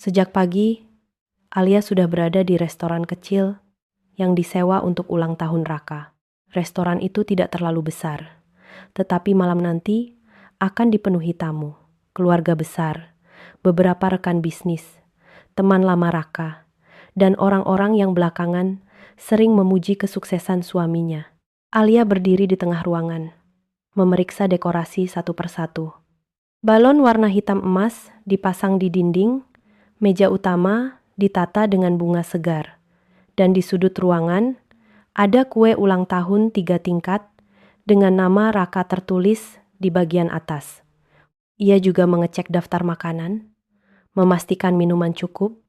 Sejak pagi, Alia sudah berada di restoran kecil yang disewa untuk ulang tahun Raka. Restoran itu tidak terlalu besar, tetapi malam nanti akan dipenuhi tamu, keluarga besar, beberapa rekan bisnis, teman lama Raka, dan orang-orang yang belakangan sering memuji kesuksesan suaminya. Alia berdiri di tengah ruangan, memeriksa dekorasi satu persatu. Balon warna hitam emas dipasang di dinding, meja utama ditata dengan bunga segar, dan di sudut ruangan ada kue ulang tahun 3 tingkat dengan nama Raka tertulis di bagian atas. Ia juga mengecek daftar makanan, memastikan minuman cukup,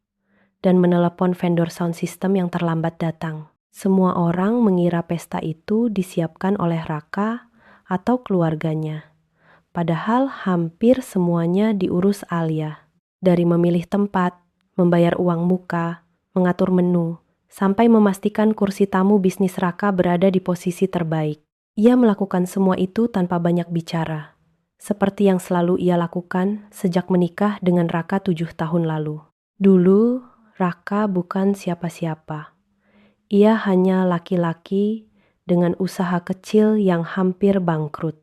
dan menelepon vendor sound system yang terlambat datang. Semua orang mengira pesta itu disiapkan oleh Raka atau keluarganya. Padahal hampir semuanya diurus Alia. Dari memilih tempat, membayar uang muka, mengatur menu, sampai memastikan kursi tamu bisnis Raka berada di posisi terbaik. Ia melakukan semua itu tanpa banyak bicara, seperti yang selalu ia lakukan sejak menikah dengan Raka 7 tahun lalu. Dulu, Raka bukan siapa-siapa. Ia hanya laki-laki dengan usaha kecil yang hampir bangkrut.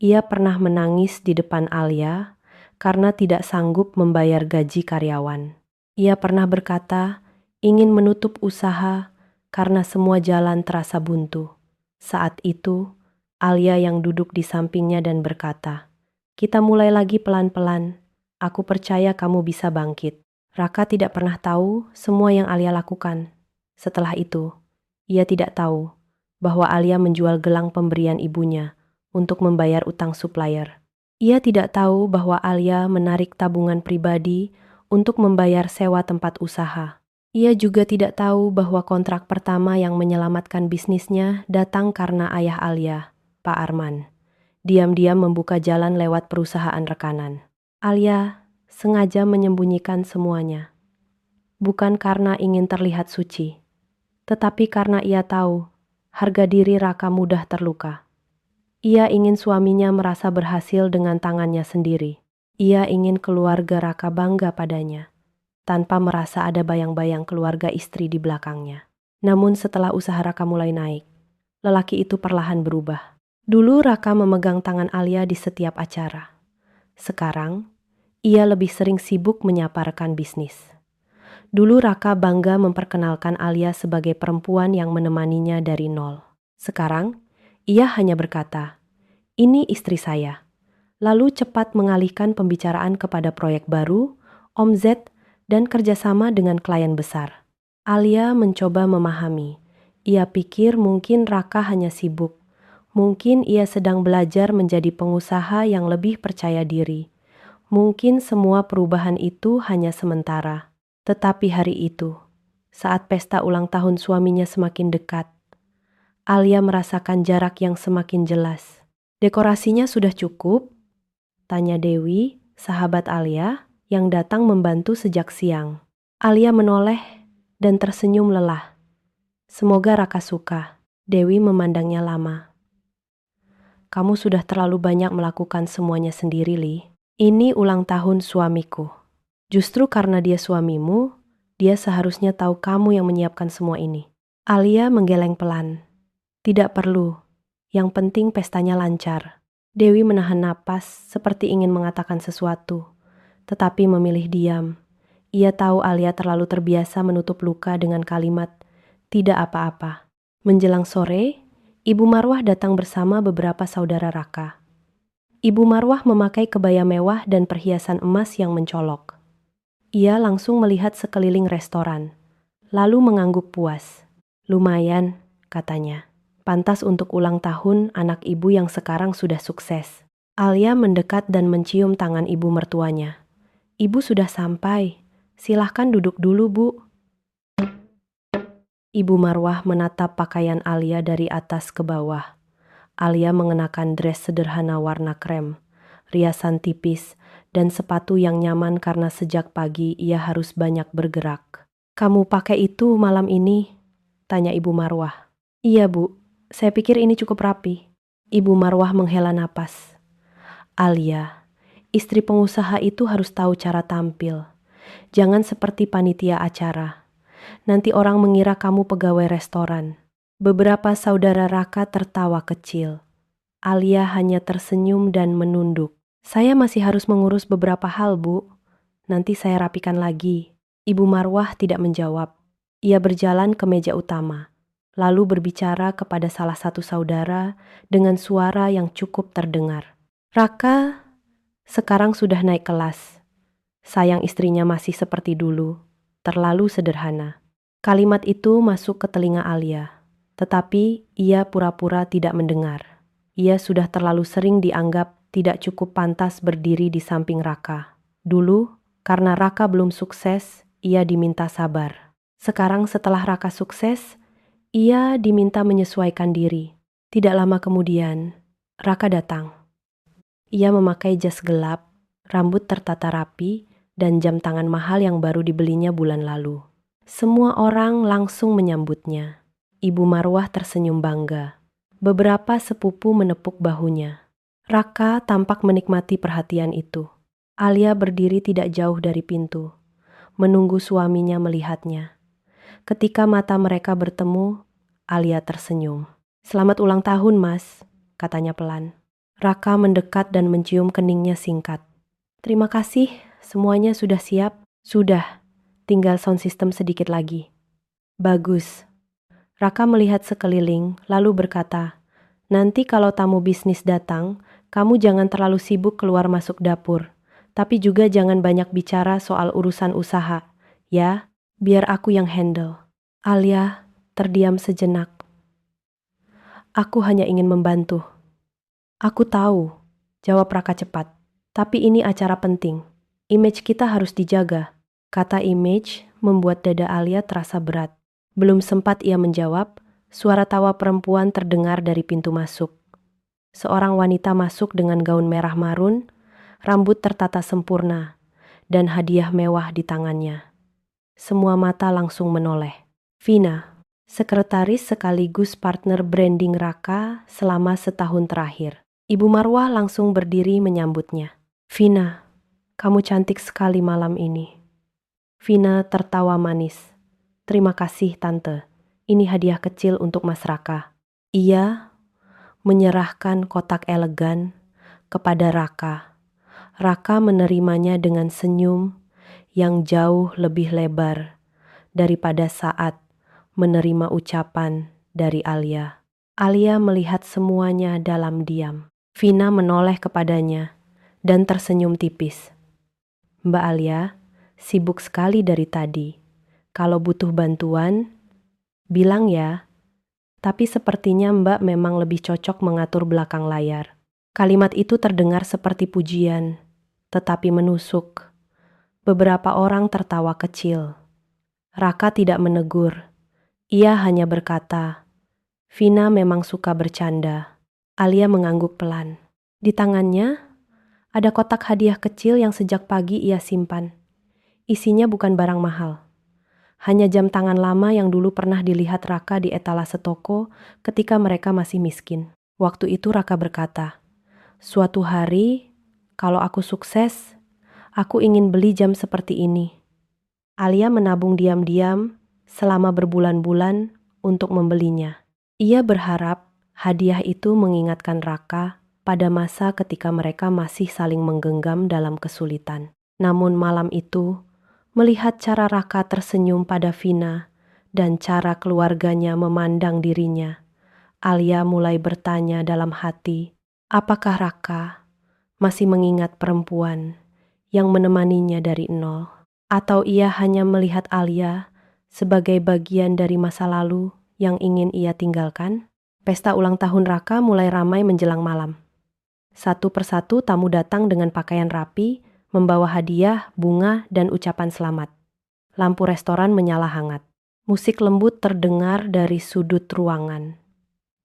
Ia pernah menangis di depan Alia karena tidak sanggup membayar gaji karyawan. Ia pernah berkata ingin menutup usaha karena semua jalan terasa buntu. Saat itu, Alia yang duduk di sampingnya dan berkata, "Kita mulai lagi pelan-pelan. Aku percaya kamu bisa bangkit." Raka tidak pernah tahu semua yang Alia lakukan. Setelah itu, ia tidak tahu bahwa Alia menjual gelang pemberian ibunya untuk membayar utang supplier. Ia tidak tahu bahwa Alia menarik tabungan pribadi untuk membayar sewa tempat usaha. Ia juga tidak tahu bahwa kontrak pertama yang menyelamatkan bisnisnya datang karena ayah Alia, Pak Arman. Diam-diam membuka jalan lewat perusahaan rekanan. Alia sengaja menyembunyikan semuanya. Bukan karena ingin terlihat suci, tetapi karena ia tahu harga diri Raka mudah terluka. Ia ingin suaminya merasa berhasil dengan tangannya sendiri. Ia ingin keluarga Raka bangga padanya, tanpa merasa ada bayang-bayang keluarga istri di belakangnya. Namun setelah usaha Raka mulai naik, lelaki itu perlahan berubah. Dulu Raka memegang tangan Alia di setiap acara. Sekarang, ia lebih sering sibuk menyapa rekan bisnis. Dulu Raka bangga memperkenalkan Alia sebagai perempuan yang menemaninya dari nol. Sekarang, ia hanya berkata, "Ini istri saya." Lalu cepat mengalihkan pembicaraan kepada proyek baru, omzet, dan kerjasama dengan klien besar. Alia mencoba memahami. Ia pikir mungkin Raka hanya sibuk. Mungkin ia sedang belajar menjadi pengusaha yang lebih percaya diri. Mungkin semua perubahan itu hanya sementara. Tetapi hari itu, saat pesta ulang tahun suaminya semakin dekat, Alia merasakan jarak yang semakin jelas. "Dekorasinya sudah cukup?" tanya Dewi, sahabat Alia, yang datang membantu sejak siang. Alia menoleh dan tersenyum lelah. "Semoga Raka suka." Dewi memandangnya lama. "Kamu sudah terlalu banyak melakukan semuanya sendiri, Li. Ini ulang tahun suamiku. Justru karena dia suamimu, dia seharusnya tahu kamu yang menyiapkan semua ini." Alia menggeleng pelan. "Tidak perlu. Yang penting pestanya lancar." Dewi menahan napas seperti ingin mengatakan sesuatu, tetapi memilih diam. Ia tahu Alia terlalu terbiasa menutup luka dengan kalimat, "Tidak apa-apa." Menjelang sore, Ibu Marwah datang bersama beberapa saudara Raka. Ibu Marwah memakai kebaya mewah dan perhiasan emas yang mencolok. Ia langsung melihat sekeliling restoran, lalu mengangguk puas. "Lumayan," katanya. "Pantas untuk ulang tahun anak ibu yang sekarang sudah sukses." Alia mendekat dan mencium tangan ibu mertuanya. "Ibu sudah sampai. Silahkan duduk dulu, Bu." Ibu Marwah menatap pakaian Alia dari atas ke bawah. Alia mengenakan dress sederhana warna krem, riasan tipis, dan sepatu yang nyaman karena sejak pagi ia harus banyak bergerak. "Kamu pakai itu malam ini?" tanya Ibu Marwah. "Iya, Bu. Saya pikir ini cukup rapi." Ibu Marwah menghela napas. "Alia, istri pengusaha itu harus tahu cara tampil. Jangan seperti panitia acara. Nanti orang mengira kamu pegawai restoran. Beberapa saudara Raka tertawa kecil. Alia hanya tersenyum dan menunduk. Saya masih harus mengurus beberapa hal, Bu. Nanti saya rapikan lagi. Ibu Marwah tidak menjawab. Ia berjalan ke meja utama, lalu berbicara kepada salah satu saudara dengan suara yang cukup terdengar. Raka sekarang sudah naik kelas. Sayang istrinya masih seperti dulu, terlalu sederhana. Kalimat itu masuk ke telinga Alia, tetapi ia pura-pura tidak mendengar. Ia sudah terlalu sering dianggap tidak cukup pantas berdiri di samping Raka. Dulu, karena Raka belum sukses, ia diminta sabar. Sekarang setelah Raka sukses, ia diminta menyesuaikan diri. Tidak lama kemudian, Raka datang. Ia memakai jas gelap, rambut tertata rapi, dan jam tangan mahal yang baru dibelinya bulan lalu. Semua orang langsung menyambutnya. Ibu Marwah tersenyum bangga. Beberapa sepupu menepuk bahunya. Raka tampak menikmati perhatian itu. Alia berdiri tidak jauh dari pintu, menunggu suaminya melihatnya. Ketika mata mereka bertemu, Alia tersenyum. "Selamat ulang tahun, Mas," katanya pelan. Raka mendekat dan mencium keningnya singkat. "Terima kasih, semuanya sudah siap." "Sudah, tinggal sound system sedikit lagi." "Bagus." Raka melihat sekeliling, lalu berkata, "Nanti kalau tamu bisnis datang, kamu jangan terlalu sibuk keluar masuk dapur. Tapi juga jangan banyak bicara soal urusan usaha. Ya, biar aku yang handle." Alia terdiam sejenak. "Aku hanya ingin membantu." "Aku tahu," jawab Raka cepat. "Tapi ini acara penting. Image kita harus dijaga." Kata image membuat dada Alia terasa berat. Belum sempat ia menjawab, suara tawa perempuan terdengar dari pintu masuk. Seorang wanita masuk dengan gaun merah marun, rambut tertata sempurna, dan hadiah mewah di tangannya. Semua mata langsung menoleh. Vina, sekretaris sekaligus partner branding Raka selama setahun terakhir. Ibu Marwah langsung berdiri menyambutnya. "Vina, kamu cantik sekali malam ini." Vina tertawa manis. "Terima kasih, Tante. Ini hadiah kecil untuk Mas Raka." Ia menyerahkan kotak elegan kepada Raka. Raka menerimanya dengan senyum yang jauh lebih lebar daripada saat menerima ucapan dari Alia. Alia melihat semuanya dalam diam. Vina menoleh kepadanya dan tersenyum tipis. "Mbak Alia, sibuk sekali dari tadi. Kalau butuh bantuan, bilang ya." Tapi sepertinya Mbak memang lebih cocok mengatur belakang layar. Kalimat itu terdengar seperti pujian, tetapi menusuk. Beberapa orang tertawa kecil. Raka tidak menegur. Ia hanya berkata, "Vina memang suka bercanda." Alia mengangguk pelan. Di tangannya ada kotak hadiah kecil yang sejak pagi ia simpan. Isinya bukan barang mahal. Hanya jam tangan lama yang dulu pernah dilihat Raka di etalase toko ketika mereka masih miskin. Waktu itu Raka berkata, "Suatu hari, kalau aku sukses, aku ingin beli jam seperti ini." Alia menabung diam-diam selama berbulan-bulan untuk membelinya. Ia berharap hadiah itu mengingatkan Raka pada masa ketika mereka masih saling menggenggam dalam kesulitan. Namun malam itu, melihat cara Raka tersenyum pada Vina dan cara keluarganya memandang dirinya, Alia mulai bertanya dalam hati, apakah Raka masih mengingat perempuan yang menemaninya dari nol? Atau ia hanya melihat Alia sebagai bagian dari masa lalu yang ingin ia tinggalkan? Pesta ulang tahun Raka mulai ramai menjelang malam. Satu persatu tamu datang dengan pakaian rapi, membawa hadiah, bunga, dan ucapan selamat. Lampu restoran menyala hangat. Musik lembut terdengar dari sudut ruangan.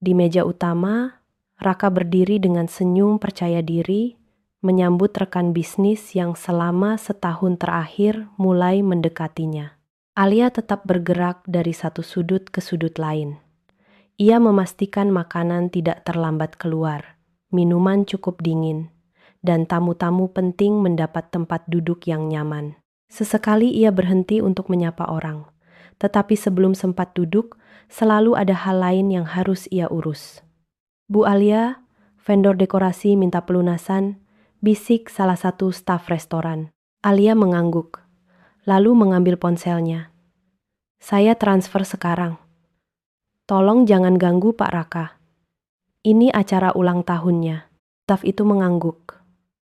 Di meja utama, Raka berdiri dengan senyum percaya diri, menyambut rekan bisnis yang selama setahun terakhir mulai mendekatinya. Alia tetap bergerak dari satu sudut ke sudut lain. Ia memastikan makanan tidak terlambat keluar, minuman cukup dingin, dan tamu-tamu penting mendapat tempat duduk yang nyaman. Sesekali ia berhenti untuk menyapa orang. Tetapi sebelum sempat duduk, selalu ada hal lain yang harus ia urus. Bu Alia, vendor dekorasi minta pelunasan, bisik salah satu staf restoran. Alia mengangguk, lalu mengambil ponselnya. Saya transfer sekarang. Tolong jangan ganggu Pak Raka. Ini acara ulang tahunnya. Staf itu mengangguk.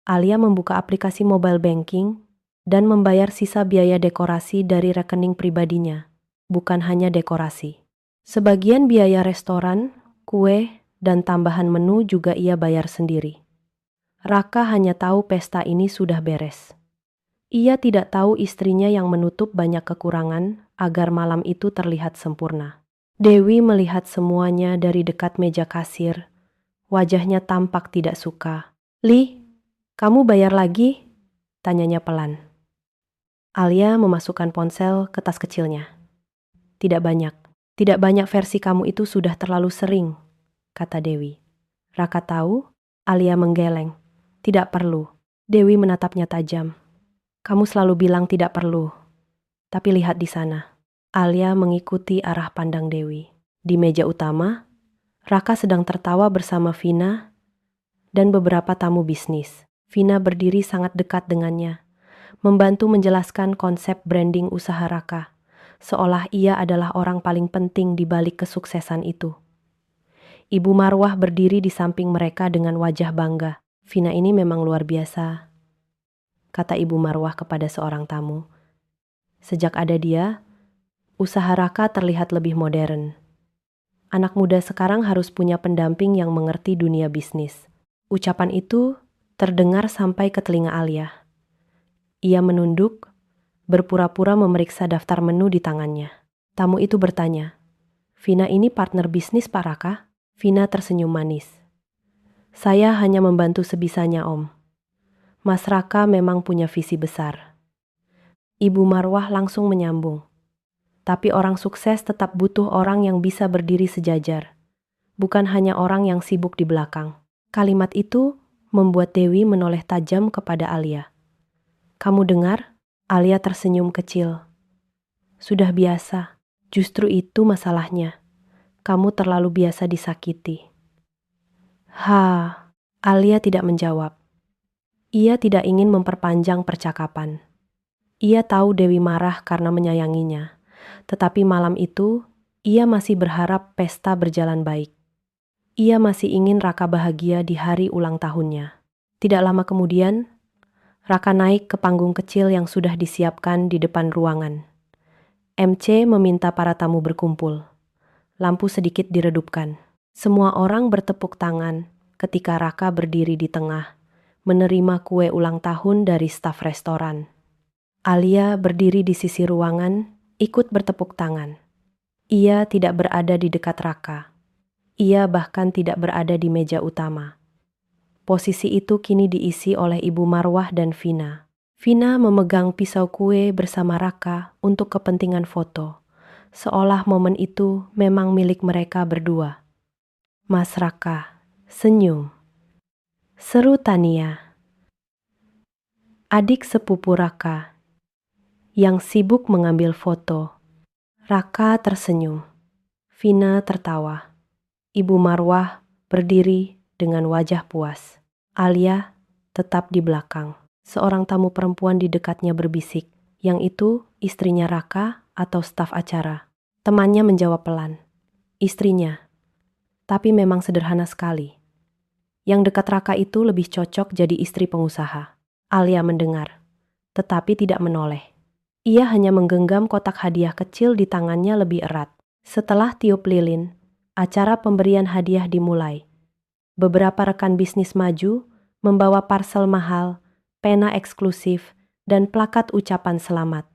Alia membuka aplikasi mobile banking dan membayar sisa biaya dekorasi dari rekening pribadinya, bukan hanya dekorasi. Sebagian biaya restoran, kue, dan tambahan menu juga ia bayar sendiri. Raka hanya tahu pesta ini sudah beres. Ia tidak tahu istrinya yang menutup banyak kekurangan agar malam itu terlihat sempurna. Dewi melihat semuanya dari dekat meja kasir. Wajahnya tampak tidak suka. "Li, kamu bayar lagi?" tanyanya pelan. Alia memasukkan ponsel ke tas kecilnya. "Tidak banyak. Tidak banyak versi kamu itu sudah terlalu sering," kata Dewi. Raka tahu, Alia menggeleng. "Tidak perlu." Dewi menatapnya tajam. "Kamu selalu bilang tidak perlu. Tapi lihat di sana." Alia mengikuti arah pandang Dewi. Di meja utama, Raka sedang tertawa bersama Vina dan beberapa tamu bisnis. Vina berdiri sangat dekat dengannya, membantu menjelaskan konsep branding usaha Raka, seolah ia adalah orang paling penting di balik kesuksesan itu. Ibu Marwah berdiri di samping mereka dengan wajah bangga. "Vina ini memang luar biasa," kata Ibu Marwah kepada seorang tamu. "Sejak ada dia, usaha Raka terlihat lebih modern. Anak muda sekarang harus punya pendamping yang mengerti dunia bisnis." Ucapan itu terdengar sampai ke telinga Alia. Ia menunduk, berpura-pura memeriksa daftar menu di tangannya. Tamu itu bertanya, "Vina ini partner bisnis Pak Raka?" Vina tersenyum manis. "Saya hanya membantu sebisanya, Om. Mas Raka memang punya visi besar." Ibu Marwah langsung menyambung. "Tapi orang sukses tetap butuh orang yang bisa berdiri sejajar, bukan hanya orang yang sibuk di belakang." Kalimat itu membuat Dewi menoleh tajam kepada Alia. "Kamu dengar?" Alia tersenyum kecil. "Sudah biasa. Justru itu masalahnya. Kamu terlalu biasa disakiti." Alia tidak menjawab. Ia tidak ingin memperpanjang percakapan. Ia tahu Dewi marah karena menyayanginya. Tetapi malam itu, ia masih berharap pesta berjalan baik. Ia masih ingin Raka bahagia di hari ulang tahunnya. Tidak lama kemudian, Raka naik ke panggung kecil yang sudah disiapkan di depan ruangan. MC meminta para tamu berkumpul. Lampu sedikit diredupkan. Semua orang bertepuk tangan ketika Raka berdiri di tengah, menerima kue ulang tahun dari staf restoran. Alia berdiri di sisi ruangan, ikut bertepuk tangan. Ia tidak berada di dekat Raka. Ia bahkan tidak berada di meja utama. Posisi itu kini diisi oleh Ibu Marwah dan Vina. Vina memegang pisau kue bersama Raka untuk kepentingan foto, seolah momen itu memang milik mereka berdua. "Mas Raka, senyum," seru Tania, adik sepupu Raka, yang sibuk mengambil foto. Raka tersenyum. Vina tertawa. Ibu Marwah berdiri dengan wajah puas. Alia tetap di belakang. Seorang tamu perempuan di dekatnya berbisik, "Yang itu istrinya Raka atau staf acara?" Temannya menjawab pelan, "Istrinya, tapi memang sederhana sekali. Yang dekat Raka itu lebih cocok jadi istri pengusaha." Alia mendengar, tetapi tidak menoleh. Ia hanya menggenggam kotak hadiah kecil di tangannya lebih erat. Setelah tiup lilin, acara pemberian hadiah dimulai. Beberapa rekan bisnis maju, membawa parcel mahal, pena eksklusif, dan plakat ucapan selamat.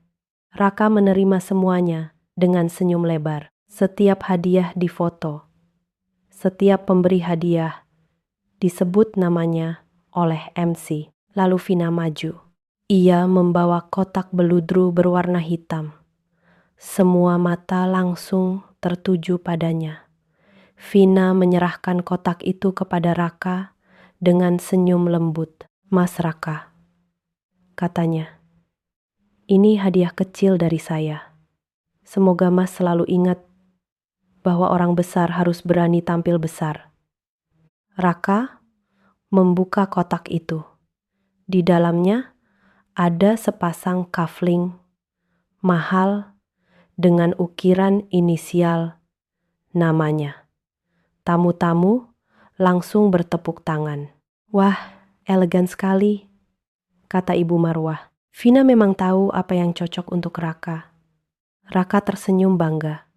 Raka menerima semuanya dengan senyum lebar. Setiap hadiah difoto. Setiap pemberi hadiah disebut namanya oleh MC. Lalu Vina maju. Ia membawa kotak beludru berwarna hitam. Semua mata langsung tertuju padanya. Vina menyerahkan kotak itu kepada Raka dengan senyum lembut. "Mas Raka," katanya, Ini hadiah kecil dari saya. Semoga Mas selalu ingat bahwa orang besar harus berani tampil besar. Raka membuka kotak itu. Di dalamnya ada sepasang kafling mahal dengan ukiran inisial namanya. Tamu-tamu langsung bertepuk tangan. Wah, elegan sekali, kata Ibu Marwah. Vina memang tahu apa yang cocok untuk Raka. Raka tersenyum bangga.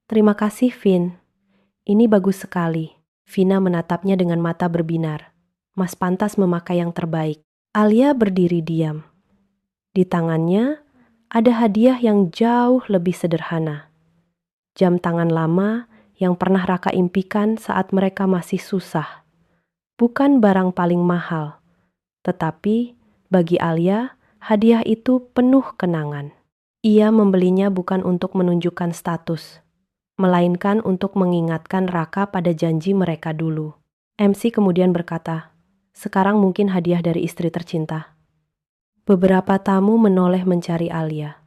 Terima kasih, Vin. Ini bagus sekali. Vina menatapnya dengan mata berbinar. Mas pantas memakai yang terbaik. Alia berdiri diam. Di tangannya ada hadiah yang jauh lebih sederhana. Jam tangan lama yang pernah Raka impikan saat mereka masih susah. Bukan barang paling mahal, tetapi bagi Alia, hadiah itu penuh kenangan. Ia membelinya bukan untuk menunjukkan status, melainkan untuk mengingatkan Raka pada janji mereka dulu. MC kemudian berkata, "Sekarang mungkin hadiah dari istri tercinta." Beberapa tamu menoleh mencari Alia.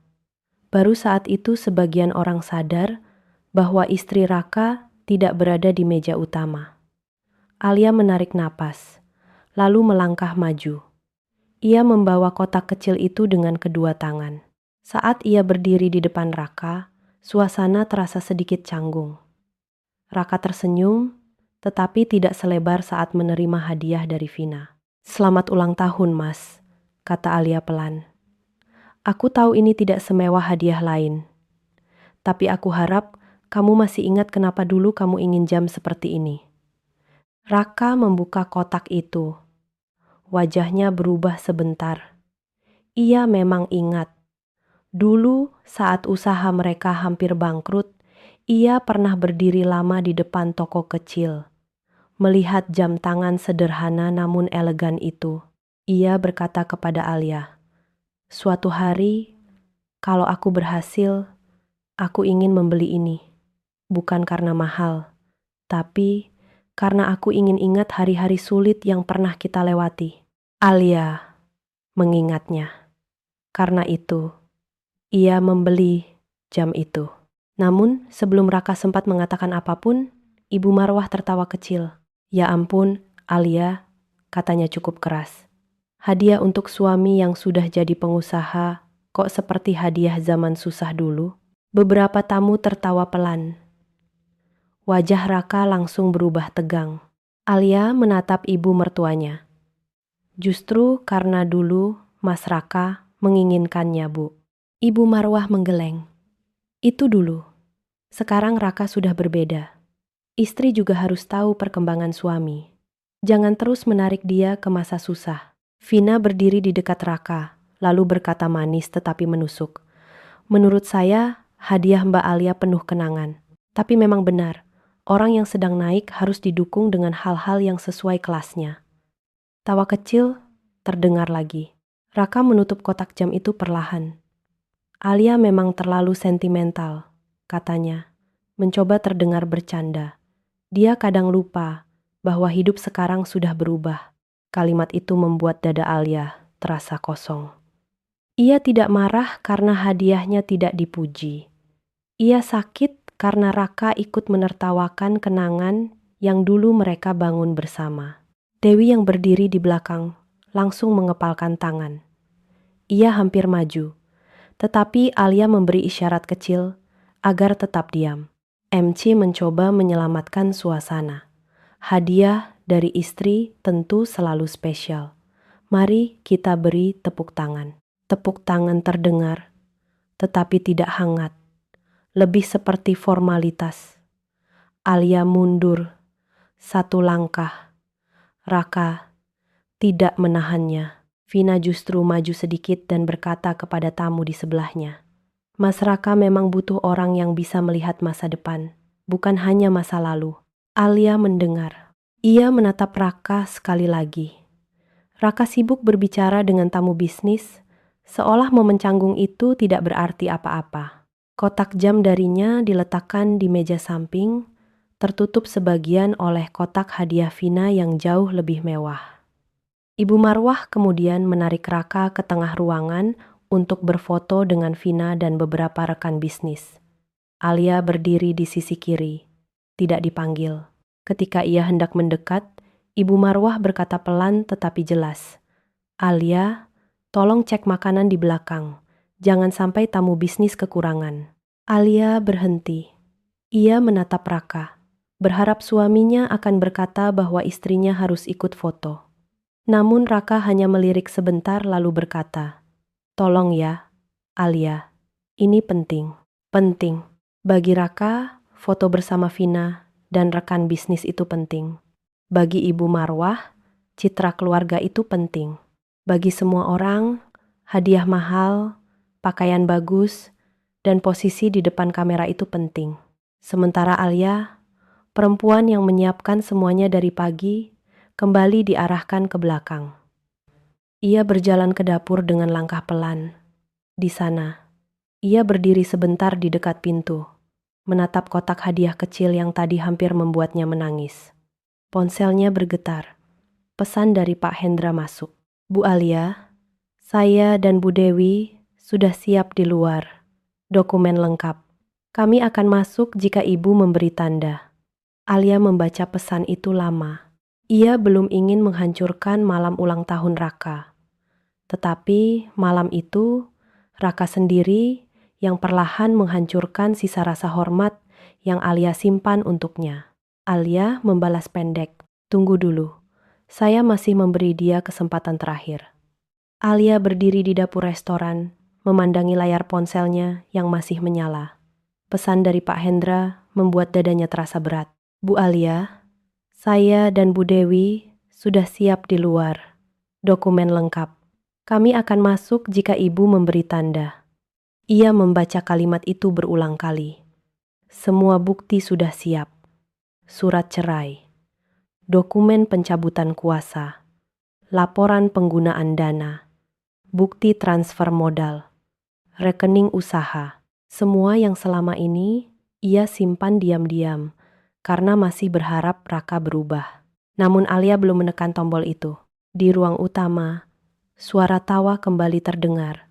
Baru saat itu sebagian orang sadar bahwa istri Raka tidak berada di meja utama. Alia menarik napas, lalu melangkah maju. Ia membawa kotak kecil itu dengan kedua tangan. Saat ia berdiri di depan Raka, suasana terasa sedikit canggung. Raka tersenyum, tetapi tidak selebar saat menerima hadiah dari Vina. "Selamat ulang tahun, Mas," kata Alia pelan. "Aku tahu ini tidak semewah hadiah lain, tapi aku harap kamu masih ingat kenapa dulu kamu ingin jam seperti ini." Raka membuka kotak itu. Wajahnya berubah sebentar. Ia memang ingat. Dulu saat usaha mereka hampir bangkrut, ia pernah berdiri lama di depan toko kecil. Melihat jam tangan sederhana namun elegan itu, ia berkata kepada Alia, "Suatu hari, kalau aku berhasil, aku ingin membeli ini. Bukan karena mahal, tapi karena aku ingin ingat hari-hari sulit yang pernah kita lewati." Alia mengingatnya. Karena itu, ia membeli jam itu. Namun, sebelum Raka sempat mengatakan apapun, Ibu Marwah tertawa kecil. "Ya ampun, Alia," katanya cukup keras. "Hadiah untuk suami yang sudah jadi pengusaha, kok seperti hadiah zaman susah dulu?" Beberapa tamu tertawa pelan. Wajah Raka langsung berubah tegang. Alia menatap ibu mertuanya. "Justru karena dulu Mas Raka menginginkannya, Bu." Ibu Marwah menggeleng. "Itu dulu. Sekarang Raka sudah berbeda. Istri juga harus tahu perkembangan suami. Jangan terus menarik dia ke masa susah." Vina berdiri di dekat Raka, lalu berkata manis tetapi menusuk. "Menurut saya, hadiah Mbak Alia penuh kenangan. Tapi memang benar, orang yang sedang naik harus didukung dengan hal-hal yang sesuai kelasnya." Tawa kecil terdengar lagi. Raka menutup kotak jam itu perlahan. "Alia memang terlalu sentimental," katanya, mencoba terdengar bercanda. "Dia kadang lupa bahwa hidup sekarang sudah berubah." Kalimat itu membuat dada Alia terasa kosong. Ia tidak marah karena hadiahnya tidak dipuji. Ia sakit karena Raka ikut menertawakan kenangan yang dulu mereka bangun bersama. Dewi yang berdiri di belakang langsung mengepalkan tangan. Ia hampir maju, tetapi Alia memberi isyarat kecil agar tetap diam. MC mencoba menyelamatkan suasana. "Hadiah dari istri tentu selalu spesial. Mari kita beri tepuk tangan." Tepuk tangan terdengar, tetapi tidak hangat. Lebih seperti formalitas. Alia mundur satu langkah. Raka tidak menahannya. Vina justru maju sedikit dan berkata kepada tamu di sebelahnya, "Mas Raka memang butuh orang yang bisa melihat masa depan, bukan hanya masa lalu." Alia mendengar. Ia menatap Raka sekali lagi. Raka sibuk berbicara dengan tamu bisnis, seolah momen canggung itu tidak berarti apa-apa. Kotak jam darinya diletakkan di meja samping, tertutup sebagian oleh kotak hadiah Vina yang jauh lebih mewah. Ibu Marwah kemudian menarik Raka ke tengah ruangan untuk berfoto dengan Vina dan beberapa rekan bisnis. Alia berdiri di sisi kiri, tidak dipanggil. Ketika ia hendak mendekat, Ibu Marwah berkata pelan tetapi jelas, "Alia, tolong cek makanan di belakang. Jangan sampai tamu bisnis kekurangan." Alia berhenti. Ia menatap Raka, berharap suaminya akan berkata bahwa istrinya harus ikut foto. Namun Raka hanya melirik sebentar lalu berkata, "Tolong ya, Alia, ini penting." Penting. Bagi Raka, foto bersama Vina dan rekan bisnis itu penting. Bagi Ibu Marwah, citra keluarga itu penting. Bagi semua orang, hadiah mahal, pakaian bagus, dan posisi di depan kamera itu penting. Sementara Alia, perempuan yang menyiapkan semuanya dari pagi, kembali diarahkan ke belakang. Ia berjalan ke dapur dengan langkah pelan. Di sana, ia berdiri sebentar di dekat pintu, menatap kotak hadiah kecil yang tadi hampir membuatnya menangis. Ponselnya bergetar. Pesan dari Pak Hendra masuk. "Bu Alia, saya dan Bu Dewi sudah siap di luar. Dokumen lengkap. Kami akan masuk jika Ibu memberi tanda." Alia membaca pesan itu lama. Ia belum ingin menghancurkan malam ulang tahun Raka. Tetapi malam itu, Raka sendiri yang perlahan menghancurkan sisa rasa hormat yang Alia simpan untuknya. Alia membalas pendek, "Tunggu dulu. Saya masih memberi dia kesempatan terakhir." Alia berdiri di dapur restoran, memandangi layar ponselnya yang masih menyala. Pesan dari Pak Hendra membuat dadanya terasa berat. "Bu Alia, saya dan Bu Dewi sudah siap di luar. Dokumen lengkap. Kami akan masuk jika Ibu memberi tanda." Ia membaca kalimat itu berulang kali. Semua bukti sudah siap. Surat cerai, dokumen pencabutan kuasa, laporan penggunaan dana, bukti transfer modal, rekening usaha. Semua yang selama ini ia simpan diam-diam karena masih berharap Raka berubah. Namun Alia belum menekan tombol itu. Di ruang utama, suara tawa kembali terdengar.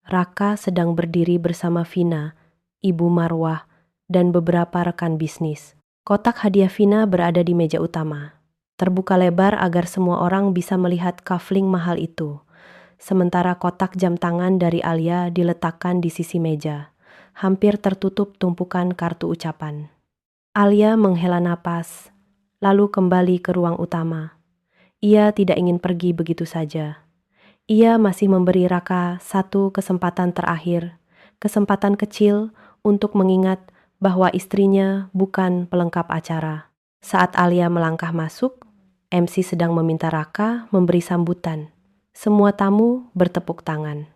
Raka sedang berdiri bersama Vina, Ibu Marwah, dan beberapa rekan bisnis. Kotak hadiah Vina berada di meja utama, terbuka lebar agar semua orang bisa melihat kafling mahal itu. Sementara kotak jam tangan dari Alia diletakkan di sisi meja, hampir tertutup tumpukan kartu ucapan. Alia menghela napas, lalu kembali ke ruang utama. Ia tidak ingin pergi begitu saja. Ia masih memberi Raka satu kesempatan terakhir, kesempatan kecil untuk mengingat bahwa istrinya bukan pelengkap acara. Saat Alia melangkah masuk, MC sedang meminta Raka memberi sambutan. Semua tamu bertepuk tangan.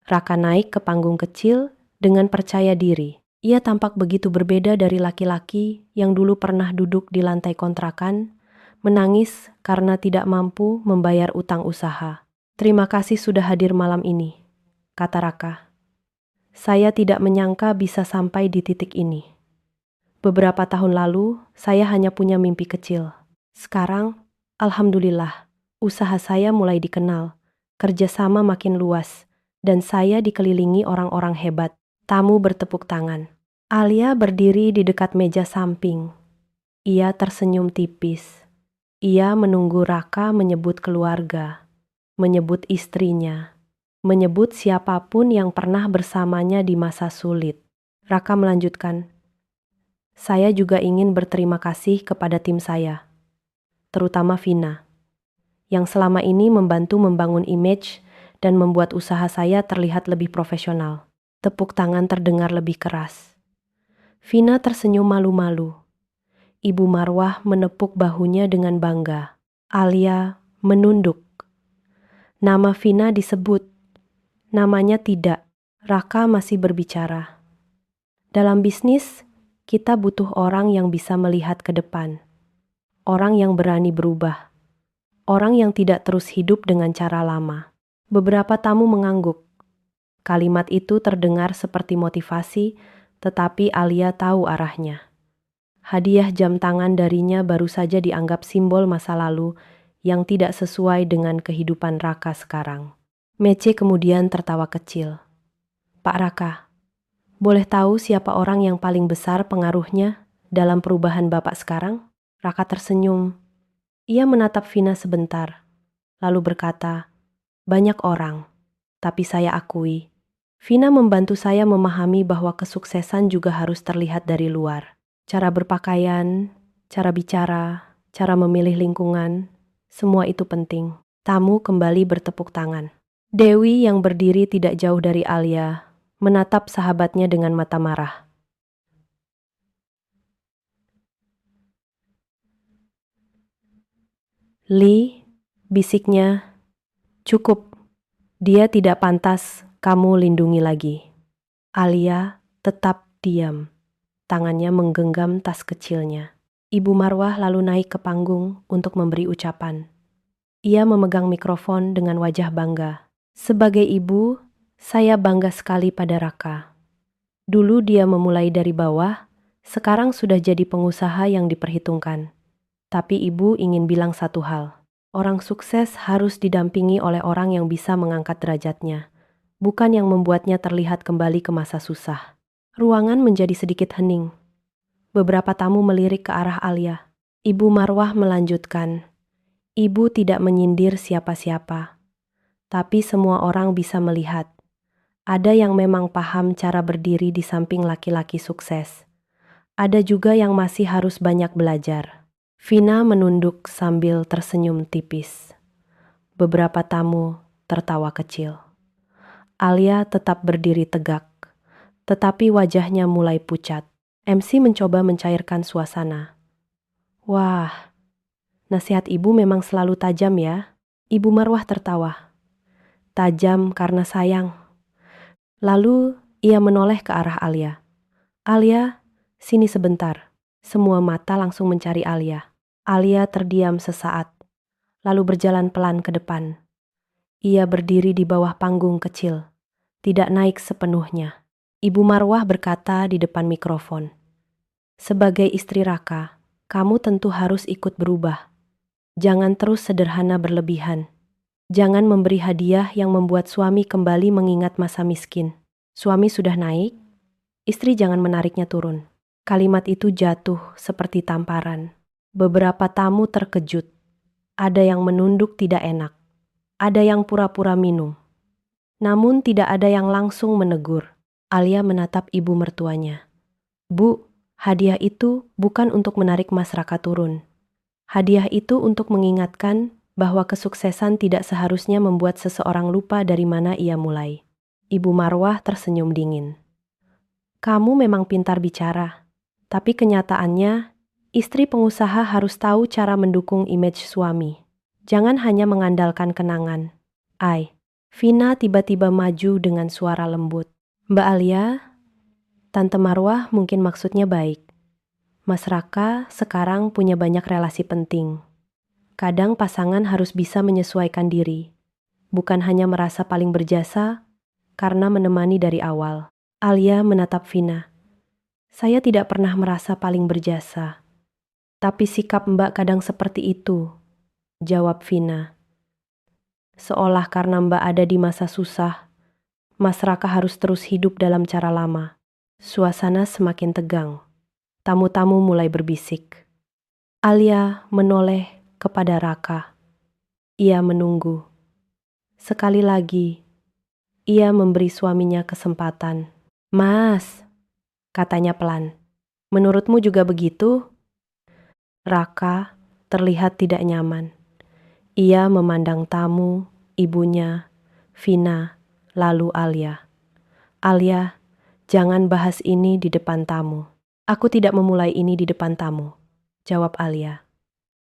Raka naik ke panggung kecil dengan percaya diri. Ia tampak begitu berbeda dari laki-laki yang dulu pernah duduk di lantai kontrakan, menangis karena tidak mampu membayar utang usaha. "Terima kasih sudah hadir malam ini," kata Raka. "Saya tidak menyangka bisa sampai di titik ini. Beberapa tahun lalu, saya hanya punya mimpi kecil. Sekarang, alhamdulillah, usaha saya mulai dikenal, kerjasama makin luas, dan saya dikelilingi orang-orang hebat." Tamu bertepuk tangan. Alia berdiri di dekat meja samping. Ia tersenyum tipis. Ia menunggu Raka menyebut keluarga, menyebut istrinya, menyebut siapapun yang pernah bersamanya di masa sulit. Raka melanjutkan, "Saya juga ingin berterima kasih kepada tim saya, terutama Vina, yang selama ini membantu membangun image dan membuat usaha saya terlihat lebih profesional." Tepuk tangan terdengar lebih keras. Vina tersenyum malu-malu. Ibu Marwah menepuk bahunya dengan bangga. Alia menunduk. Nama Vina disebut, namanya tidak. Raka masih berbicara. "Dalam bisnis, kita butuh orang yang bisa melihat ke depan. Orang yang berani berubah. Orang yang tidak terus hidup dengan cara lama." Beberapa tamu mengangguk. Kalimat itu terdengar seperti motivasi, tetapi Alia tahu arahnya. Hadiah jam tangan darinya baru saja dianggap simbol masa lalu yang tidak sesuai dengan kehidupan Raka sekarang. Mece kemudian tertawa kecil. Pak Raka, boleh tahu siapa orang yang paling besar pengaruhnya dalam perubahan Bapak sekarang? Raka tersenyum. Ia menatap Vina sebentar, lalu berkata, banyak orang, tapi saya akui. Vina membantu saya memahami bahwa kesuksesan juga harus terlihat dari luar. Cara berpakaian, cara bicara, cara memilih lingkungan, semua itu penting. Tamu kembali bertepuk tangan. Dewi yang berdiri tidak jauh dari Alia, menatap sahabatnya dengan mata marah. Li, bisiknya, cukup. Dia tidak pantas kamu lindungi lagi. Alia tetap diam. Tangannya menggenggam tas kecilnya. Ibu Marwah lalu naik ke panggung untuk memberi ucapan. Ia memegang mikrofon dengan wajah bangga. Sebagai ibu, saya bangga sekali pada Raka. Dulu dia memulai dari bawah, sekarang sudah jadi pengusaha yang diperhitungkan. Tapi ibu ingin bilang satu hal. Orang sukses harus didampingi oleh orang yang bisa mengangkat derajatnya, bukan yang membuatnya terlihat kembali ke masa susah. Ruangan menjadi sedikit hening. Beberapa tamu melirik ke arah Alia. Ibu Marwah melanjutkan, ibu tidak menyindir siapa-siapa, tapi semua orang bisa melihat. Ada yang memang paham cara berdiri di samping laki-laki sukses. Ada juga yang masih harus banyak belajar. Vina menunduk sambil tersenyum tipis. Beberapa tamu tertawa kecil. Alia tetap berdiri tegak, tetapi wajahnya mulai pucat. MC mencoba mencairkan suasana. Wah, nasihat ibu memang selalu tajam ya. Ibu Marwah tertawa. Tajam karena sayang. Lalu ia menoleh ke arah Alia. Alia, sini sebentar. Semua mata langsung mencari Alia. Alia terdiam sesaat, lalu berjalan pelan ke depan. Ia berdiri di bawah panggung kecil, tidak naik sepenuhnya. Ibu Marwah berkata di depan mikrofon, sebagai istri Raka, kamu tentu harus ikut berubah. Jangan terus sederhana berlebihan. Jangan memberi hadiah yang membuat suami kembali mengingat masa miskin. Suami sudah naik, istri jangan menariknya turun. Kalimat itu jatuh seperti tamparan. Beberapa tamu terkejut. Ada yang menunduk tidak enak. Ada yang pura-pura minum. Namun tidak ada yang langsung menegur. Alia menatap ibu mertuanya. Bu, hadiah itu bukan untuk menarik Mas Raka turun. Hadiah itu untuk mengingatkan bahwa kesuksesan tidak seharusnya membuat seseorang lupa dari mana ia mulai. Ibu Marwah tersenyum dingin. Kamu memang pintar bicara, tapi kenyataannya, istri pengusaha harus tahu cara mendukung image suami. Jangan hanya mengandalkan kenangan. Vina tiba-tiba maju dengan suara lembut. Mbak Alia, Tante Marwah mungkin maksudnya baik. Mas Raka sekarang punya banyak relasi penting. Kadang pasangan harus bisa menyesuaikan diri, bukan hanya merasa paling berjasa karena menemani dari awal. Alia menatap Vina. Saya tidak pernah merasa paling berjasa, tapi sikap Mbak kadang seperti itu, jawab Vina. Seolah karena Mbak ada di masa susah, Mas Raka harus terus hidup dalam cara lama. Suasana semakin tegang. Tamu-tamu mulai berbisik. Alia menoleh kepada Raka. Ia menunggu. Sekali lagi, ia memberi suaminya kesempatan. Mas, katanya pelan. Menurutmu juga begitu? Raka terlihat tidak nyaman. Ia memandang tamu, ibunya, Vina, lalu Alia. Alia, jangan bahas ini di depan tamu. Aku tidak memulai ini di depan tamu, jawab Alia.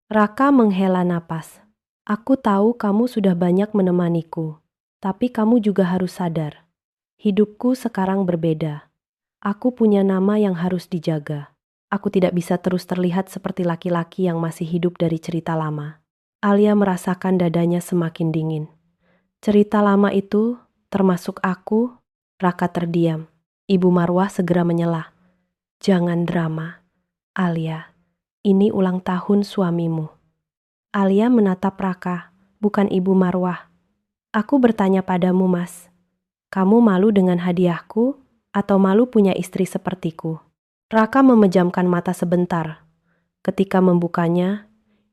Raka menghela napas. Aku tahu kamu sudah banyak menemaniku, tapi kamu juga harus sadar. Hidupku sekarang berbeda. Aku punya nama yang harus dijaga. Aku tidak bisa terus terlihat seperti laki-laki yang masih hidup dari cerita lama. Alia merasakan dadanya semakin dingin. Cerita lama itu, termasuk aku, Raka terdiam. Ibu Marwah segera menyela. Jangan drama, Alia. Ini ulang tahun suamimu. Alia menatap Raka, bukan Ibu Marwah. Aku bertanya padamu, Mas, kamu malu dengan hadiahku atau malu punya istri sepertiku? Raka memejamkan mata sebentar. Ketika membukanya,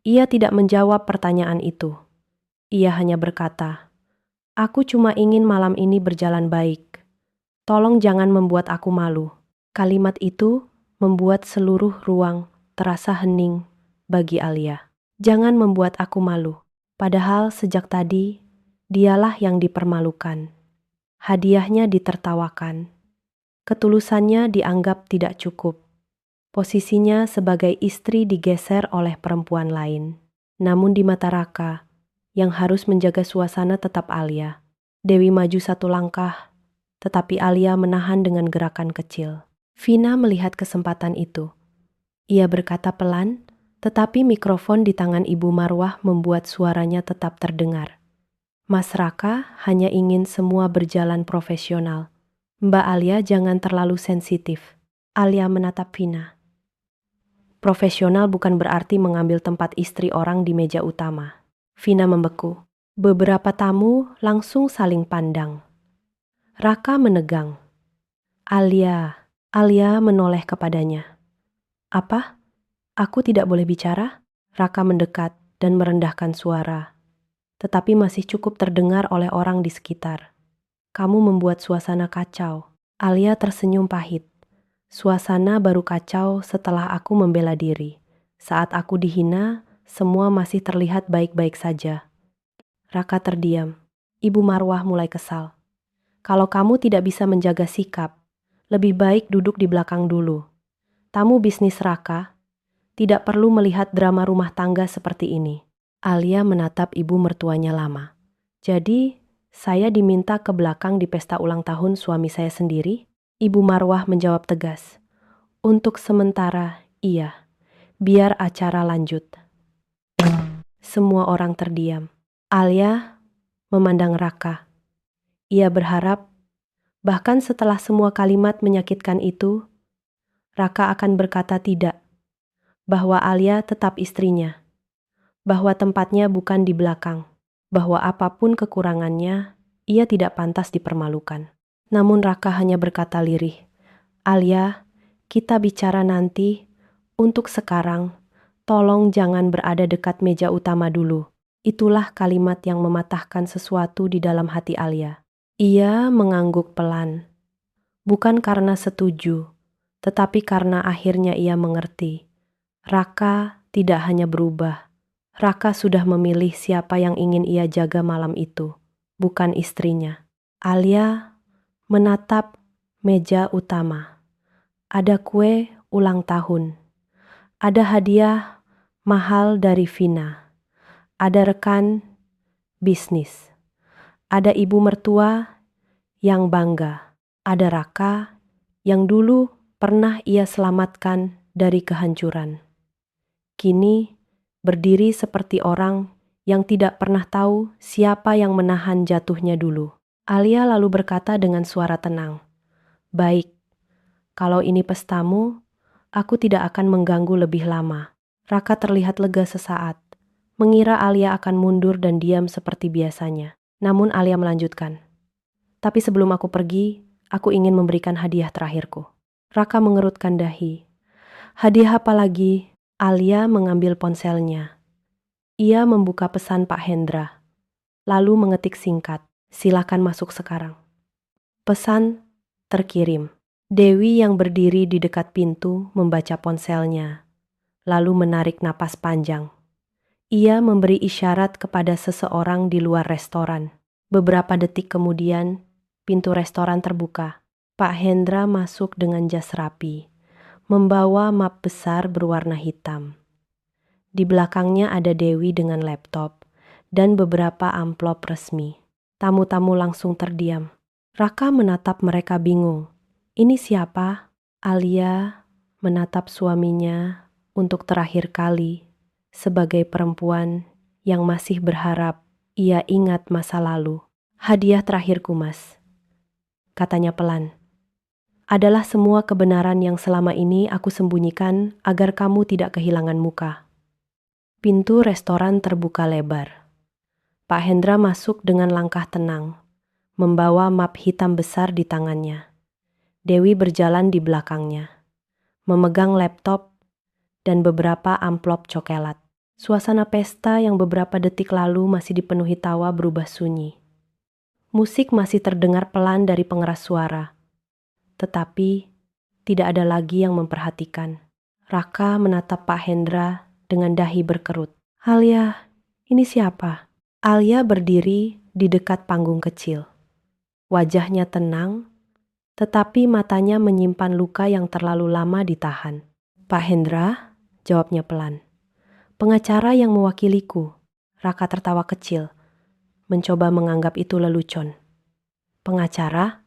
ia tidak menjawab pertanyaan itu. Ia hanya berkata, "Aku cuma ingin malam ini berjalan baik. Tolong jangan membuat aku malu." Kalimat itu membuat seluruh ruang terasa hening bagi Alia. Jangan membuat aku malu. Padahal sejak tadi, dialah yang dipermalukan. Hadiahnya ditertawakan. Ketulusannya dianggap tidak cukup. Posisinya sebagai istri digeser oleh perempuan lain. Namun di mata Raka, yang harus menjaga suasana tetap Alia. Dewi maju satu langkah, tetapi Alia menahan dengan gerakan kecil. Vina melihat kesempatan itu. Ia berkata pelan, tetapi mikrofon di tangan Ibu Marwah membuat suaranya tetap terdengar. Mas Raka hanya ingin semua berjalan profesional. Mbak Alia jangan terlalu sensitif. Alia menatap Vina. Profesional bukan berarti mengambil tempat istri orang di meja utama. Vina membeku. Beberapa tamu langsung saling pandang. Raka menegang. Alia menoleh kepadanya. Apa? Aku tidak boleh bicara? Raka mendekat dan merendahkan suara. Tetapi masih cukup terdengar oleh orang di sekitar. Kamu membuat suasana kacau. Alia tersenyum pahit. Suasana baru kacau setelah aku membela diri. Saat aku dihina, semua masih terlihat baik-baik saja. Raka terdiam. Ibu Marwah mulai kesal. Kalau kamu tidak bisa menjaga sikap, lebih baik duduk di belakang dulu. Tamu bisnis Raka, tidak perlu melihat drama rumah tangga seperti ini. Alia menatap ibu mertuanya lama. Jadi, saya diminta ke belakang di pesta ulang tahun suami saya sendiri? Ibu Marwah menjawab tegas. Untuk sementara, iya. Biar acara lanjut. Semua orang terdiam. Alia memandang Raka. Ia berharap, bahkan setelah semua kalimat menyakitkan itu, Raka akan berkata tidak. Bahwa Alia tetap istrinya. Bahwa tempatnya bukan di belakang. Bahwa apapun kekurangannya, ia tidak pantas dipermalukan. Namun Raka hanya berkata lirih, Alia, kita bicara nanti. Untuk sekarang, tolong jangan berada dekat meja utama dulu. Itulah kalimat yang mematahkan sesuatu di dalam hati Alia. Ia mengangguk pelan. Bukan karena setuju, tetapi karena akhirnya ia mengerti. Raka tidak hanya berubah. Raka sudah memilih siapa yang ingin ia jaga malam itu, bukan istrinya. Alia menatap meja utama. Ada kue ulang tahun. Ada hadiah mahal dari Vina. Ada rekan bisnis. Ada ibu mertua yang bangga. Ada Raka yang dulu pernah ia selamatkan dari kehancuran. Kini berdiri seperti orang yang tidak pernah tahu siapa yang menahan jatuhnya dulu. Alia lalu berkata dengan suara tenang, "Baik, kalau ini pestamu, aku tidak akan mengganggu lebih lama." Raka terlihat lega sesaat, mengira Alia akan mundur dan diam seperti biasanya. Namun Alia melanjutkan, "Tapi sebelum aku pergi, aku ingin memberikan hadiah terakhirku." Raka mengerutkan dahi. "Hadiah apa lagi?" Alia mengambil ponselnya. Ia membuka pesan Pak Hendra, lalu mengetik singkat, "Silakan masuk sekarang." Pesan terkirim. Dewi yang berdiri di dekat pintu membaca ponselnya, lalu menarik napas panjang. Ia memberi isyarat kepada seseorang di luar restoran. Beberapa detik kemudian, pintu restoran terbuka. Pak Hendra masuk dengan jas rapi, membawa map besar berwarna hitam. Di belakangnya ada Dewi dengan laptop dan beberapa amplop resmi. Tamu-tamu langsung terdiam. Raka menatap mereka bingung. Ini siapa? Alia menatap suaminya untuk terakhir kali sebagai perempuan yang masih berharap ia ingat masa lalu. "Hadiah terakhirku, Mas," katanya pelan. "Adalah semua kebenaran yang selama ini aku sembunyikan agar kamu tidak kehilangan muka." Pintu restoran terbuka lebar. Pak Hendra masuk dengan langkah tenang, membawa map hitam besar di tangannya. Dewi berjalan di belakangnya, memegang laptop dan beberapa amplop coklat. Suasana pesta yang beberapa detik lalu masih dipenuhi tawa berubah sunyi. Musik masih terdengar pelan dari pengeras suara, tetapi tidak ada lagi yang memperhatikan. Raka menatap Pak Hendra dengan dahi berkerut. "Alia, ini siapa?" Alia berdiri di dekat panggung kecil. Wajahnya tenang, tetapi matanya menyimpan luka yang terlalu lama ditahan. "Pak Hendra," jawabnya pelan. "Pengacara yang mewakiliku." Raka tertawa kecil, mencoba menganggap itu lelucon. "Pengacara?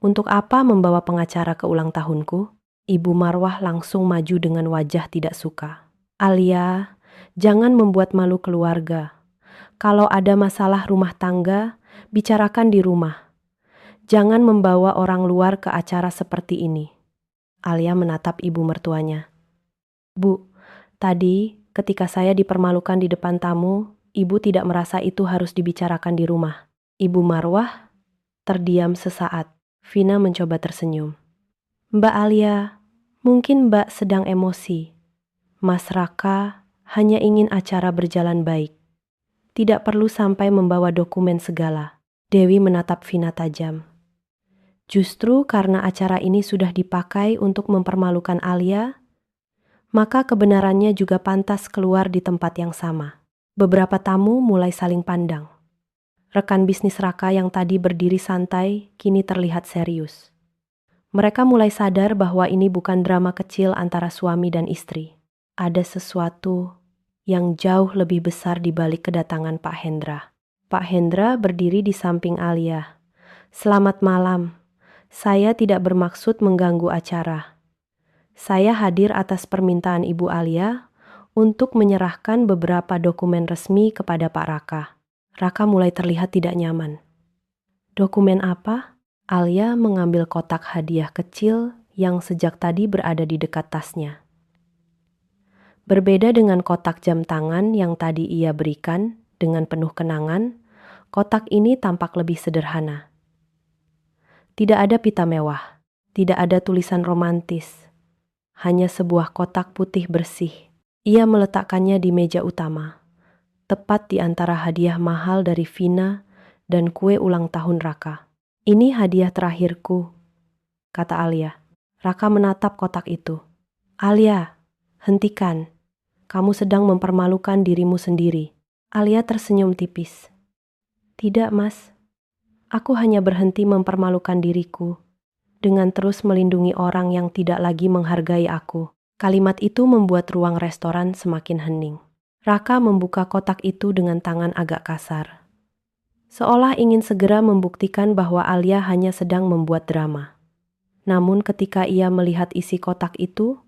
Untuk apa membawa pengacara ke ulang tahunku?" Ibu Marwah langsung maju dengan wajah tidak suka. "Alia, jangan membuat malu keluarga. Kalau ada masalah rumah tangga, bicarakan di rumah. Jangan membawa orang luar ke acara seperti ini." Alia menatap ibu mertuanya. "Bu, tadi ketika saya dipermalukan di depan tamu, ibu tidak merasa itu harus dibicarakan di rumah." Ibu Marwah terdiam sesaat. Vina mencoba tersenyum. "Mbak Alia, mungkin Mbak sedang emosi. Mas Raka hanya ingin acara berjalan baik. Tidak perlu sampai membawa dokumen segala." Dewi menatap Vina tajam. Justru karena acara ini sudah dipakai untuk mempermalukan Alia, maka kebenarannya juga pantas keluar di tempat yang sama. Beberapa tamu mulai saling pandang. Rekan bisnis Raka yang tadi berdiri santai, kini terlihat serius. Mereka mulai sadar bahwa ini bukan drama kecil antara suami dan istri. Ada sesuatu yang jauh lebih besar di balik kedatangan Pak Hendra. Pak Hendra berdiri di samping Alia. "Selamat malam. Saya tidak bermaksud mengganggu acara. Saya hadir atas permintaan Ibu Alia untuk menyerahkan beberapa dokumen resmi kepada Pak Raka." Raka mulai terlihat tidak nyaman. "Dokumen apa?" Alia mengambil kotak hadiah kecil yang sejak tadi berada di dekat tasnya. Berbeda dengan kotak jam tangan yang tadi ia berikan dengan penuh kenangan, kotak ini tampak lebih sederhana. Tidak ada pita mewah, tidak ada tulisan romantis, hanya sebuah kotak putih bersih. Ia meletakkannya di meja utama, tepat di antara hadiah mahal dari Vina dan kue ulang tahun Raka. "Ini hadiah terakhirku," kata Alia. Raka menatap kotak itu. "Alia, hentikan. Kamu sedang mempermalukan dirimu sendiri." Alia tersenyum tipis. "Tidak, Mas. Aku hanya berhenti mempermalukan diriku dengan terus melindungi orang yang tidak lagi menghargai aku." Kalimat itu membuat ruang restoran semakin hening. Raka membuka kotak itu dengan tangan agak kasar, seolah ingin segera membuktikan bahwa Alia hanya sedang membuat drama. Namun ketika ia melihat isi kotak itu,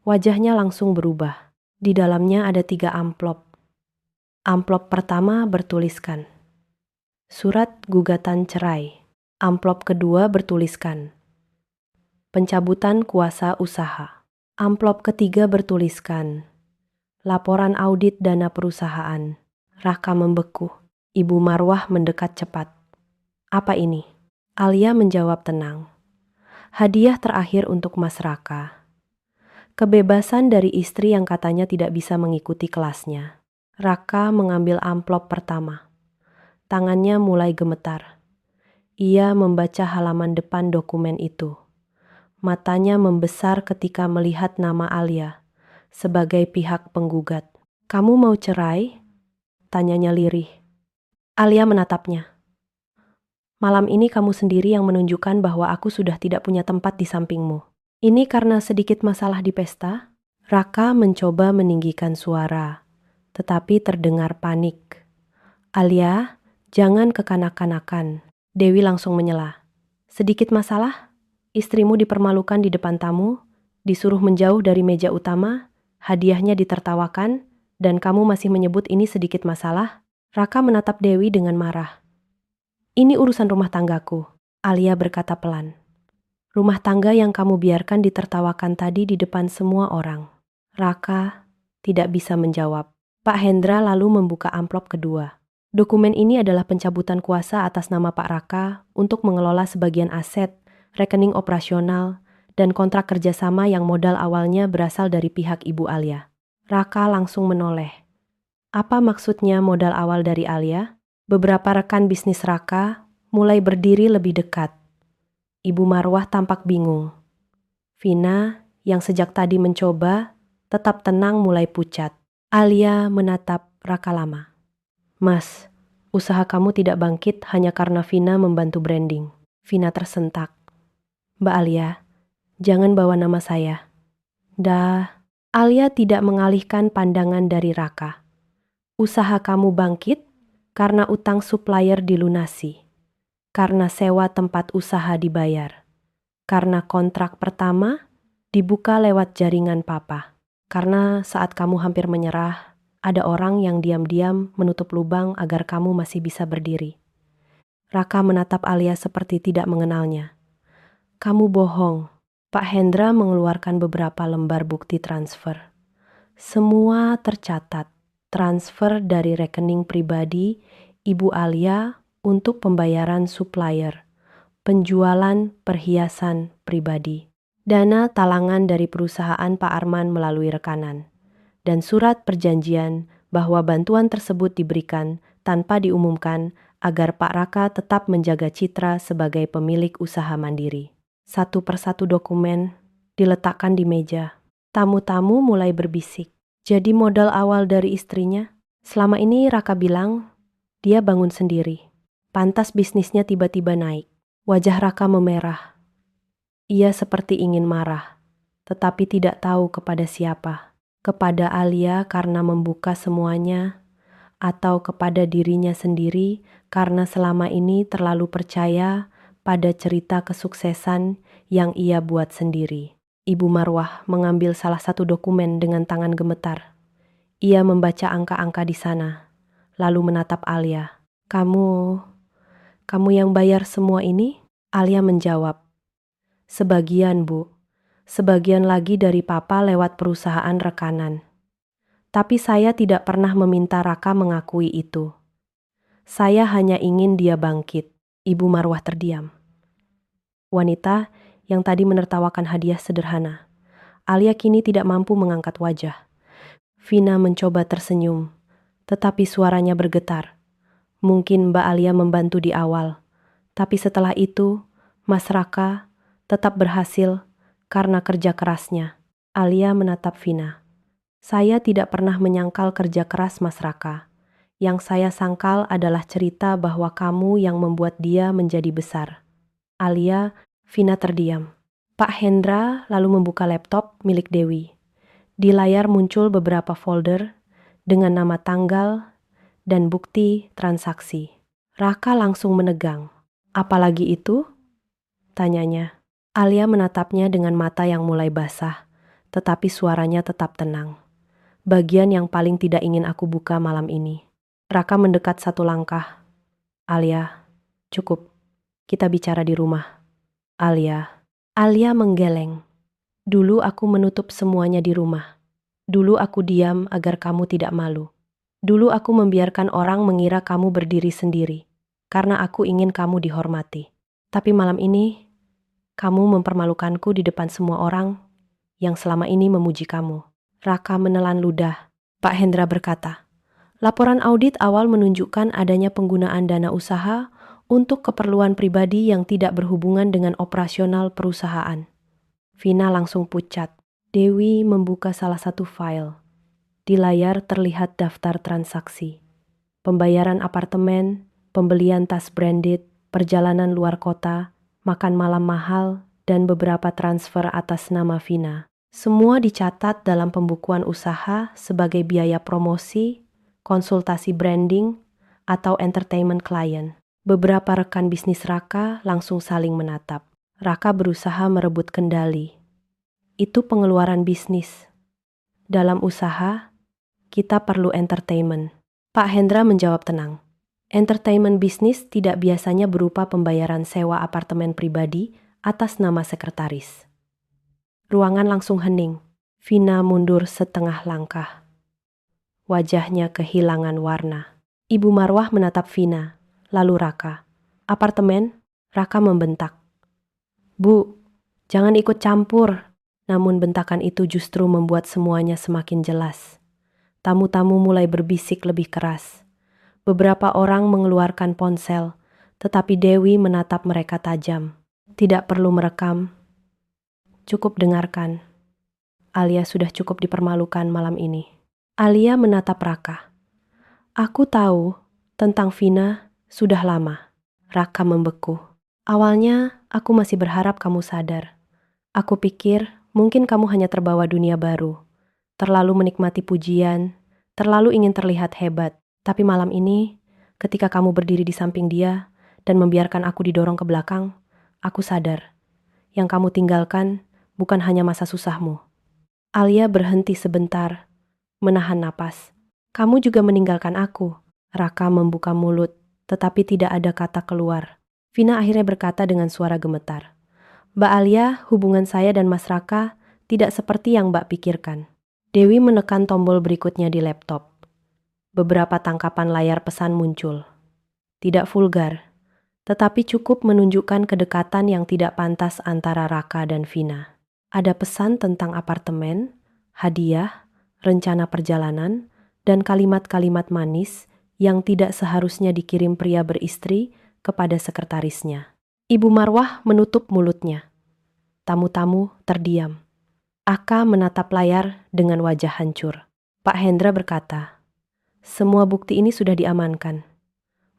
wajahnya langsung berubah. Di dalamnya ada 3 amplop. Amplop pertama bertuliskan, "Surat gugatan cerai." Amplop kedua bertuliskan, "Pencabutan kuasa usaha." Amplop ketiga bertuliskan, "Laporan audit dana perusahaan." Raka membeku. Ibu Marwah mendekat cepat. "Apa ini?" Alia menjawab tenang. "Hadiah terakhir untuk Mas Raka. Kebebasan dari istri yang katanya tidak bisa mengikuti kelasnya." Raka mengambil amplop pertama. Tangannya mulai gemetar. Ia membaca halaman depan dokumen itu. Matanya membesar ketika melihat nama Alia sebagai pihak penggugat. "Kamu mau cerai?" tanyanya lirih. Alia menatapnya. "Malam ini kamu sendiri yang menunjukkan bahwa aku sudah tidak punya tempat di sampingmu. Ini karena sedikit masalah di pesta?" Raka mencoba meninggikan suara, tetapi terdengar panik. "Alia, jangan kekanak-kanakan." Dewi langsung menyela. "Sedikit masalah? Istrimu dipermalukan di depan tamu, disuruh menjauh dari meja utama, hadiahnya ditertawakan, dan kamu masih menyebut ini sedikit masalah?" Raka menatap Dewi dengan marah. "Ini urusan rumah tanggaku," Alia berkata pelan. "Rumah tangga yang kamu biarkan ditertawakan tadi di depan semua orang." Raka tidak bisa menjawab. Pak Hendra lalu membuka amplop kedua. Dokumen ini adalah pencabutan kuasa atas nama Pak Raka untuk mengelola sebagian aset, rekening operasional, dan kontrak kerjasama yang modal awalnya berasal dari pihak Ibu Alia. Raka langsung menoleh. Apa maksudnya modal awal dari Alia? Beberapa rekan bisnis Raka mulai berdiri lebih dekat. Ibu Marwah tampak bingung. Vina, yang sejak tadi mencoba, tetap tenang mulai pucat. Alia menatap Raka lama. Mas, usaha kamu tidak bangkit hanya karena Vina membantu branding. Vina tersentak. Mbak Alia, jangan bawa nama saya. Dah, Alia tidak mengalihkan pandangan dari Raka. Usaha kamu bangkit karena utang supplier dilunasi. Karena sewa tempat usaha dibayar. Karena kontrak pertama dibuka lewat jaringan papa. Karena saat kamu hampir menyerah, ada orang yang diam-diam menutup lubang agar kamu masih bisa berdiri. Raka menatap Alia seperti tidak mengenalnya. Kamu bohong. Pak Hendra mengeluarkan beberapa lembar bukti transfer. Semua tercatat. Transfer dari rekening pribadi Ibu Alia untuk pembayaran supplier, penjualan perhiasan pribadi, dana talangan dari perusahaan Pak Arman melalui rekanan, dan surat perjanjian bahwa bantuan tersebut diberikan tanpa diumumkan agar Pak Raka tetap menjaga citra sebagai pemilik usaha mandiri. Satu persatu dokumen diletakkan di meja. Tamu-tamu mulai berbisik. Jadi modal awal dari istrinya? Selama ini Raka bilang dia bangun sendiri. Pantas bisnisnya tiba-tiba naik. Wajah Raka memerah. Ia seperti ingin marah, tetapi tidak tahu kepada siapa. Kepada Alia karena membuka semuanya, atau kepada dirinya sendiri karena selama ini terlalu percaya pada cerita kesuksesan yang ia buat sendiri. Ibu Marwah mengambil salah satu dokumen dengan tangan gemetar. Ia membaca angka-angka di sana, lalu menatap Alia. Kamu yang bayar semua ini? Alia menjawab. Sebagian, Bu. Sebagian lagi dari Papa lewat perusahaan rekanan. Tapi saya tidak pernah meminta Raka mengakui itu. Saya hanya ingin dia bangkit. Ibu Marwah terdiam. Wanita yang tadi menertawakan hadiah sederhana. Alia kini tidak mampu mengangkat wajah. Vina mencoba tersenyum, tetapi suaranya bergetar. Mungkin Mbak Alia membantu di awal, tapi setelah itu, Mas Raka tetap berhasil karena kerja kerasnya. Alia menatap Vina. Saya tidak pernah menyangkal kerja keras Mas Raka. Yang saya sangkal adalah cerita bahwa kamu yang membuat dia menjadi besar. Alia, Vina terdiam. Pak Hendra lalu membuka laptop milik Dewi. Di layar muncul beberapa folder dengan nama tanggal dan bukti transaksi. Raka langsung menegang. Apalagi itu? Tanyanya. Alia menatapnya dengan mata yang mulai basah, tetapi suaranya tetap tenang. Bagian yang paling tidak ingin aku buka malam ini. Raka mendekat satu langkah. Alia, cukup. Kita bicara di rumah. Alia menggeleng. Dulu aku menutup semuanya di rumah. Dulu aku diam agar kamu tidak malu. Dulu aku membiarkan orang mengira kamu berdiri sendiri, karena aku ingin kamu dihormati. Tapi malam ini, kamu mempermalukanku di depan semua orang yang selama ini memuji kamu. Raka menelan ludah. Pak Hendra berkata, laporan audit awal menunjukkan adanya penggunaan dana usaha untuk keperluan pribadi yang tidak berhubungan dengan operasional perusahaan. Vina langsung pucat. Dewi membuka salah satu file. Di layar terlihat daftar transaksi. Pembayaran apartemen, pembelian tas branded, perjalanan luar kota, makan malam mahal, dan beberapa transfer atas nama Vina. Semua dicatat dalam pembukuan usaha sebagai biaya promosi, konsultasi branding, atau entertainment klien. Beberapa rekan bisnis Raka langsung saling menatap. Raka berusaha merebut kendali. Itu pengeluaran bisnis. Dalam usaha, kita perlu entertainment. Pak Hendra menjawab tenang. Entertainment bisnis tidak biasanya berupa pembayaran sewa apartemen pribadi atas nama sekretaris. Ruangan langsung hening. Vina mundur setengah langkah. Wajahnya kehilangan warna. Ibu Marwah menatap Vina, lalu Raka. Apartemen? Raka membentak. Bu, jangan ikut campur. Namun bentakan itu justru membuat semuanya semakin jelas. Tamu-tamu mulai berbisik lebih keras. Beberapa orang mengeluarkan ponsel, tetapi Dewi menatap mereka tajam. Tidak perlu merekam, cukup dengarkan. Alia sudah cukup dipermalukan malam ini. Alia menatap Raka. Aku tahu tentang Vina sudah lama. Raka membeku. Awalnya aku masih berharap kamu sadar. Aku pikir mungkin kamu hanya terbawa dunia baru. Terlalu menikmati pujian, terlalu ingin terlihat hebat. Tapi malam ini, ketika kamu berdiri di samping dia dan membiarkan aku didorong ke belakang, aku sadar. Yang kamu tinggalkan bukan hanya masa susahmu. Alia berhenti sebentar, menahan napas. Kamu juga meninggalkan aku. Raka membuka mulut, tetapi tidak ada kata keluar. Vina akhirnya berkata dengan suara gemetar. Mbak Alia, hubungan saya dan Mas Raka tidak seperti yang Mbak pikirkan. Dewi menekan tombol berikutnya di laptop. Beberapa tangkapan layar pesan muncul. Tidak vulgar, tetapi cukup menunjukkan kedekatan yang tidak pantas antara Raka dan Vina. Ada pesan tentang apartemen, hadiah, rencana perjalanan, dan kalimat-kalimat manis yang tidak seharusnya dikirim pria beristri kepada sekretarisnya. Ibu Marwah menutup mulutnya. Tamu-tamu terdiam. Aka menatap layar dengan wajah hancur. Pak Hendra berkata, semua bukti ini sudah diamankan.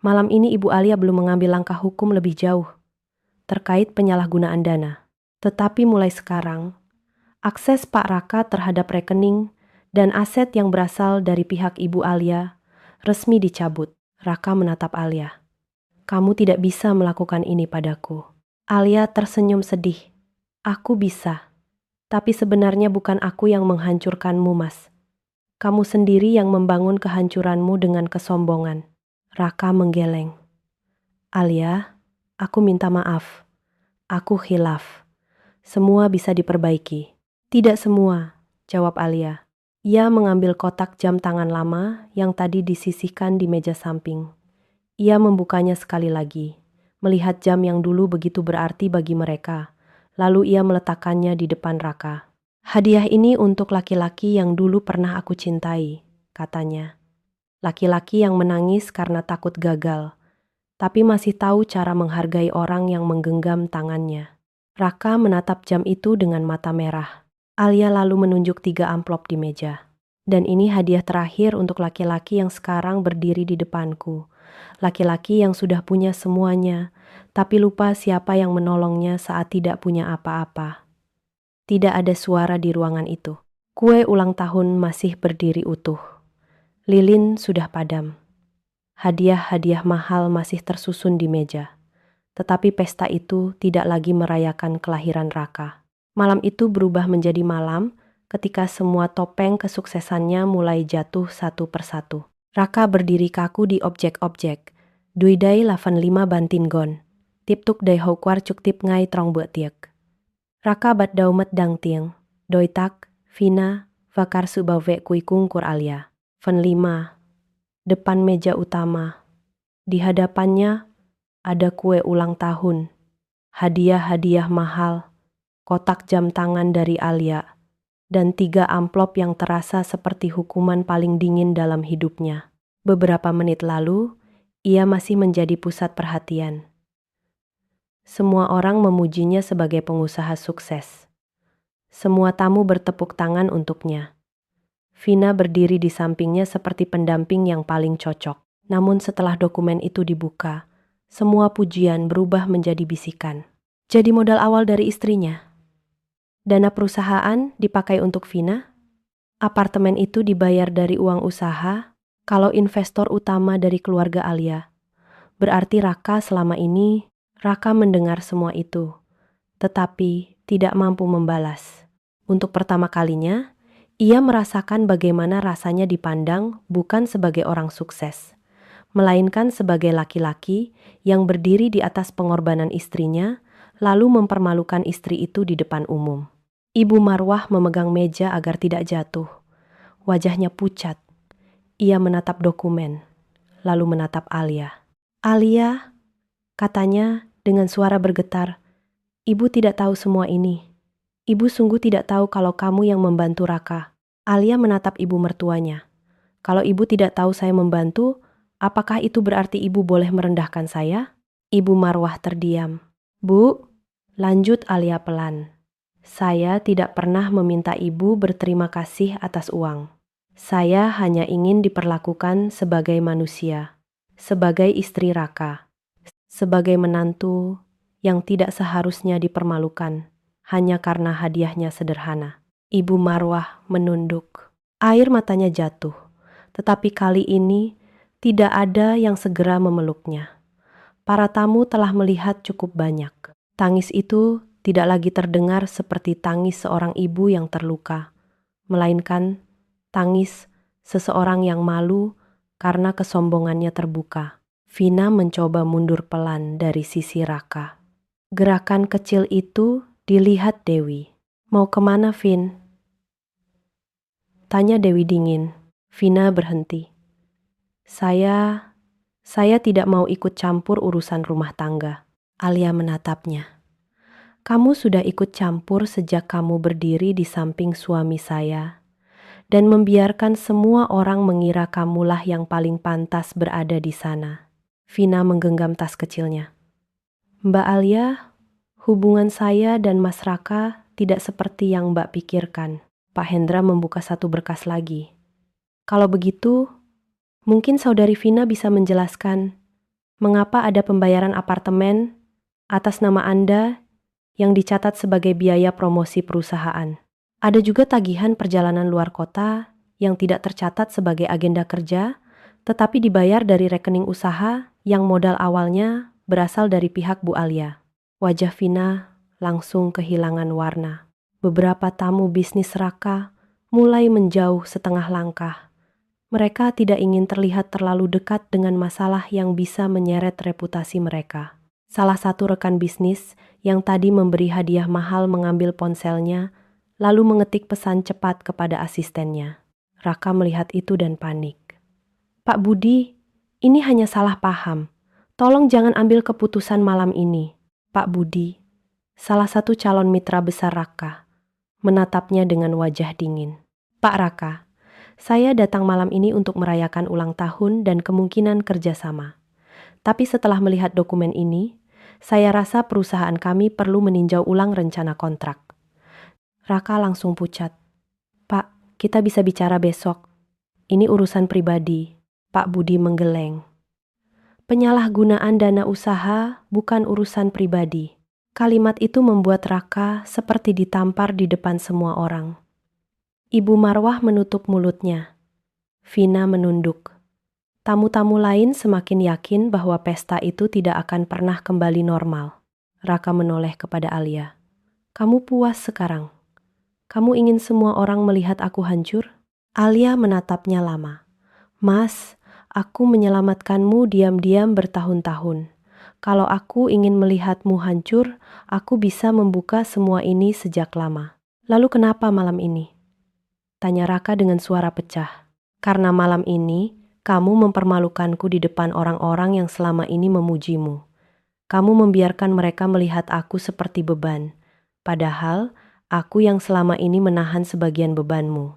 Malam ini Ibu Alia belum mengambil langkah hukum lebih jauh terkait penyalahgunaan dana. Tetapi mulai sekarang, akses Pak Raka terhadap rekening dan aset yang berasal dari pihak Ibu Alia resmi dicabut. Raka menatap Alia. Kamu tidak bisa melakukan ini padaku. Alia tersenyum sedih. Aku bisa. Tapi sebenarnya bukan aku yang menghancurkanmu, Mas. Kamu sendiri yang membangun kehancuranmu dengan kesombongan. Raka menggeleng. Alia, aku minta maaf. Aku khilaf. Semua bisa diperbaiki. Tidak semua, jawab Alia. Ia mengambil kotak jam tangan lama yang tadi disisihkan di meja samping. Ia membukanya sekali lagi, melihat jam yang dulu begitu berarti bagi mereka. Lalu ia meletakkannya di depan Raka. Hadiah ini untuk laki-laki yang dulu pernah aku cintai, katanya. Laki-laki yang menangis karena takut gagal, tapi masih tahu cara menghargai orang yang menggenggam tangannya. Raka menatap jam itu dengan mata merah. Alia lalu menunjuk 3 amplop di meja. Dan ini hadiah terakhir untuk laki-laki yang sekarang berdiri di depanku. Laki-laki yang sudah punya semuanya, tapi lupa siapa yang menolongnya saat tidak punya apa-apa. Tidak ada suara di ruangan itu. Kue ulang tahun masih berdiri utuh. Lilin sudah padam. Hadiah-hadiah mahal masih tersusun di meja. Tetapi pesta itu tidak lagi merayakan kelahiran Raka. Malam itu berubah menjadi malam ketika semua topeng kesuksesannya mulai jatuh satu persatu. Raka berdiri kaku di objek-objek. Duidai lavan 5 bantin gon. Tip tuk dai hau kwar cuk tip ngai trong bua tiek. Raka bat daumet dang tieng, doitak, Vina, vakar subave kui kungkur Alia. Ven 5. Depan meja utama. Di hadapannya ada kue ulang tahun, hadiah-hadiah mahal, kotak jam tangan dari Alia, dan 3 amplop yang terasa seperti hukuman paling dingin dalam hidupnya. Beberapa menit lalu, ia masih menjadi pusat perhatian. Semua orang memujinya sebagai pengusaha sukses. Semua tamu bertepuk tangan untuknya. Vina berdiri di sampingnya seperti pendamping yang paling cocok. Namun setelah dokumen itu dibuka, semua pujian berubah menjadi bisikan. Jadi modal awal dari istrinya. Dana perusahaan dipakai untuk Vina. Apartemen itu dibayar dari uang usaha. Kalau investor utama dari keluarga Alia. Berarti Raka selama ini Raka mendengar semua itu, tetapi tidak mampu membalas. Untuk pertama kalinya, ia merasakan bagaimana rasanya dipandang bukan sebagai orang sukses, melainkan sebagai laki-laki yang berdiri di atas pengorbanan istrinya, lalu mempermalukan istri itu di depan umum. Ibu Marwah memegang meja agar tidak jatuh. Wajahnya pucat. Ia menatap dokumen, lalu menatap Alia. "Alia," katanya dengan suara bergetar, "Ibu tidak tahu semua ini. Ibu sungguh tidak tahu kalau kamu yang membantu Raka." Alia menatap ibu mertuanya. "Kalau ibu tidak tahu saya membantu, apakah itu berarti ibu boleh merendahkan saya?" Ibu Marwah terdiam. "Bu," lanjut Alia pelan, "saya tidak pernah meminta ibu berterima kasih atas uang. Saya hanya ingin diperlakukan sebagai manusia, sebagai istri Raka, sebagai menantu yang tidak seharusnya dipermalukan hanya karena hadiahnya sederhana." Ibu Marwah menunduk. Air matanya jatuh, tetapi kali ini tidak ada yang segera memeluknya. Para tamu telah melihat cukup banyak. Tangis itu tidak lagi terdengar seperti tangis seorang ibu yang terluka, melainkan tangis seseorang yang malu karena kesombongannya terbuka. Vina mencoba mundur pelan dari sisi Raka. Gerakan kecil itu dilihat Dewi. "Mau kemana, Vin?" tanya Dewi dingin. Vina berhenti. Saya tidak mau ikut campur urusan rumah tangga." Alia menatapnya. "Kamu sudah ikut campur sejak kamu berdiri di samping suami saya dan membiarkan semua orang mengira kamulah yang paling pantas berada di sana." Vina menggenggam tas kecilnya. "Mbak Alia, hubungan saya dan Mas Raka tidak seperti yang Mbak pikirkan." Pak Hendra membuka satu berkas lagi. "Kalau begitu, mungkin saudari Vina bisa menjelaskan mengapa ada pembayaran apartemen atas nama Anda yang dicatat sebagai biaya promosi perusahaan. Ada juga tagihan perjalanan luar kota yang tidak tercatat sebagai agenda kerja, tetapi dibayar dari rekening usaha yang modal awalnya berasal dari pihak Bu Alia." Wajah Vina langsung kehilangan warna. Beberapa tamu bisnis Raka mulai menjauh setengah langkah. Mereka tidak ingin terlihat terlalu dekat dengan masalah yang bisa menyeret reputasi mereka. Salah satu rekan bisnis yang tadi memberi hadiah mahal mengambil ponselnya, lalu mengetik pesan cepat kepada asistennya. Raka melihat itu dan panik. "Pak Budi, ini hanya salah paham. Tolong jangan ambil keputusan malam ini." Pak Budi, salah satu calon mitra besar Raka, menatapnya dengan wajah dingin. "Pak Raka, saya datang malam ini untuk merayakan ulang tahun dan kemungkinan kerjasama. Tapi setelah melihat dokumen ini, saya rasa perusahaan kami perlu meninjau ulang rencana kontrak." Raka langsung pucat. "Pak, kita bisa bicara besok. Ini urusan pribadi." Pak Budi menggeleng. "Penyalahgunaan dana usaha bukan urusan pribadi." Kalimat itu membuat Raka seperti ditampar di depan semua orang. Ibu Marwah menutup mulutnya. Vina menunduk. Tamu-tamu lain semakin yakin bahwa pesta itu tidak akan pernah kembali normal. Raka menoleh kepada Alia. "Kamu puas sekarang? Kamu ingin semua orang melihat aku hancur?" Alia menatapnya lama. "Mas, aku menyelamatkanmu diam-diam bertahun-tahun. Kalau aku ingin melihatmu hancur, aku bisa membuka semua ini sejak lama." "Lalu kenapa malam ini?" tanya Raka dengan suara pecah. "Karena malam ini, kamu mempermalukanku di depan orang-orang yang selama ini memujimu. Kamu membiarkan mereka melihat aku seperti beban. Padahal, aku yang selama ini menahan sebagian bebanmu."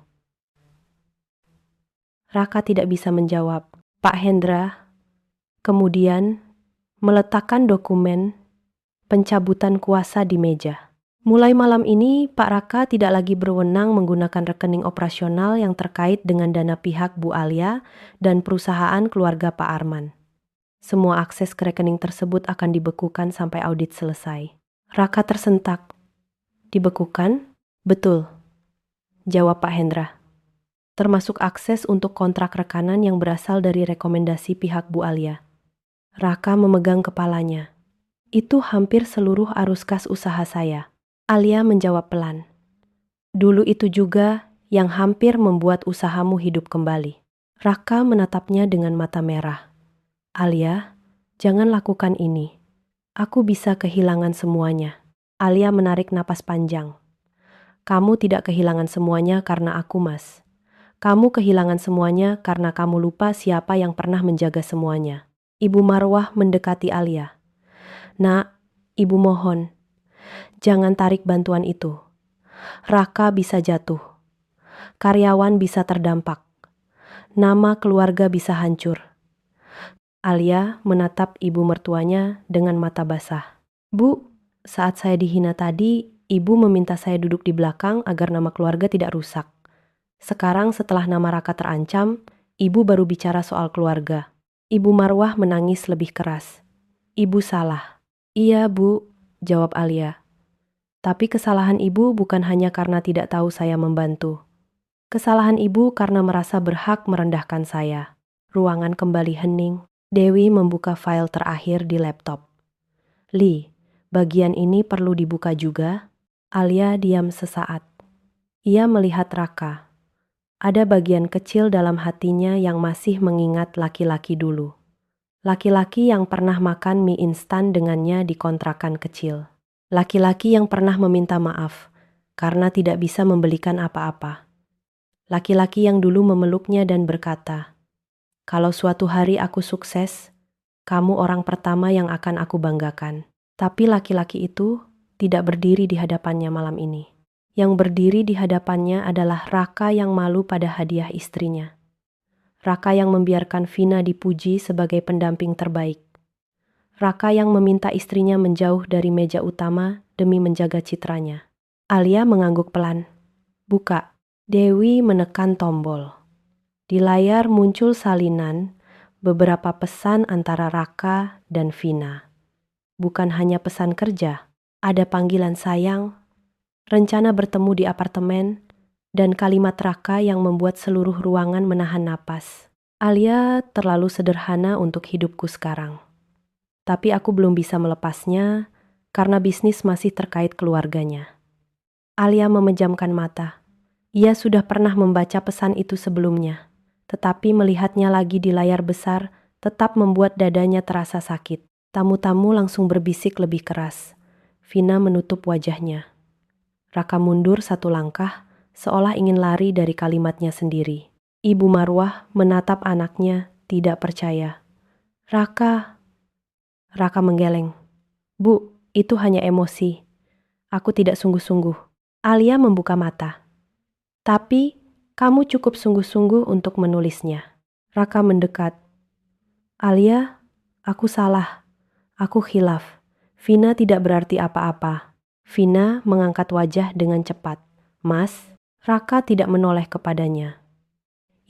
Raka tidak bisa menjawab. Pak Hendra kemudian meletakkan dokumen pencabutan kuasa di meja. "Mulai malam ini, Pak Raka tidak lagi berwenang menggunakan rekening operasional yang terkait dengan dana pihak Bu Alia dan perusahaan keluarga Pak Arman. Semua akses ke rekening tersebut akan dibekukan sampai audit selesai." Raka tersentak. "Dibekukan?" "Betul," jawab Pak Hendra. "Termasuk akses untuk kontrak rekanan yang berasal dari rekomendasi pihak Bu Alia." Raka memegang kepalanya. "Itu hampir seluruh arus kas usaha saya." Alia menjawab pelan. "Dulu itu juga yang hampir membuat usahamu hidup kembali." Raka menatapnya dengan mata merah. "Alia, jangan lakukan ini. Aku bisa kehilangan semuanya." Alia menarik napas panjang. "Kamu tidak kehilangan semuanya karena aku, Mas. Kamu kehilangan semuanya karena kamu lupa siapa yang pernah menjaga semuanya. Ibu Marwah mendekati Alia. Nak, ibu mohon, jangan tarik bantuan itu. Raka bisa jatuh. Karyawan bisa terdampak. Nama keluarga bisa hancur. Alia menatap ibu mertuanya dengan mata basah. Bu, saat saya dihina tadi, ibu meminta saya duduk di belakang agar nama keluarga tidak rusak. Sekarang setelah nama Raka terancam, ibu baru bicara soal keluarga. Ibu Marwah menangis lebih keras. Ibu salah. Iya, Bu, jawab Alia. Tapi kesalahan ibu bukan hanya karena tidak tahu saya membantu. Kesalahan ibu karena merasa berhak merendahkan saya. Ruangan kembali hening. Dewi membuka file terakhir di laptop. Li, bagian ini perlu dibuka juga. Alia diam sesaat. Ia melihat Raka. Ada bagian kecil dalam hatinya yang masih mengingat laki-laki dulu. Laki-laki yang pernah makan mie instan dengannya di kontrakan kecil. Laki-laki yang pernah meminta maaf karena tidak bisa membelikan apa-apa. Laki-laki yang dulu memeluknya dan berkata, "Kalau suatu hari aku sukses, kamu orang pertama yang akan aku banggakan." Tapi laki-laki itu tidak berdiri di hadapannya malam ini. Yang berdiri di hadapannya adalah Raka yang malu pada hadiah istrinya. Raka yang membiarkan Vina dipuji sebagai pendamping terbaik. Raka yang meminta istrinya menjauh dari meja utama demi menjaga citranya. Alia mengangguk pelan. Buka. Dewi menekan tombol. Di layar muncul salinan beberapa pesan antara Raka dan Vina. Bukan hanya pesan kerja, ada panggilan sayang, rencana bertemu di apartemen, dan kalimat Raka yang membuat seluruh ruangan menahan napas. Alia terlalu sederhana untuk hidupku sekarang. Tapi aku belum bisa melepasnya karena bisnis masih terkait keluarganya. Alia memejamkan mata. Ia sudah pernah membaca pesan itu sebelumnya, tetapi melihatnya lagi di layar besar tetap membuat dadanya terasa sakit. Tamu-tamu langsung berbisik lebih keras. Vina menutup wajahnya. Raka mundur satu langkah, seolah ingin lari dari kalimatnya sendiri. Ibu Marwah menatap anaknya, tidak percaya. Raka menggeleng. Bu, itu hanya emosi. Aku tidak sungguh-sungguh. Alia membuka mata. Tapi, kamu cukup sungguh-sungguh untuk menulisnya. Raka mendekat. Alia, aku salah. Aku khilaf. Vina tidak berarti apa-apa. Vina mengangkat wajah dengan cepat. Mas, Raka tidak menoleh kepadanya.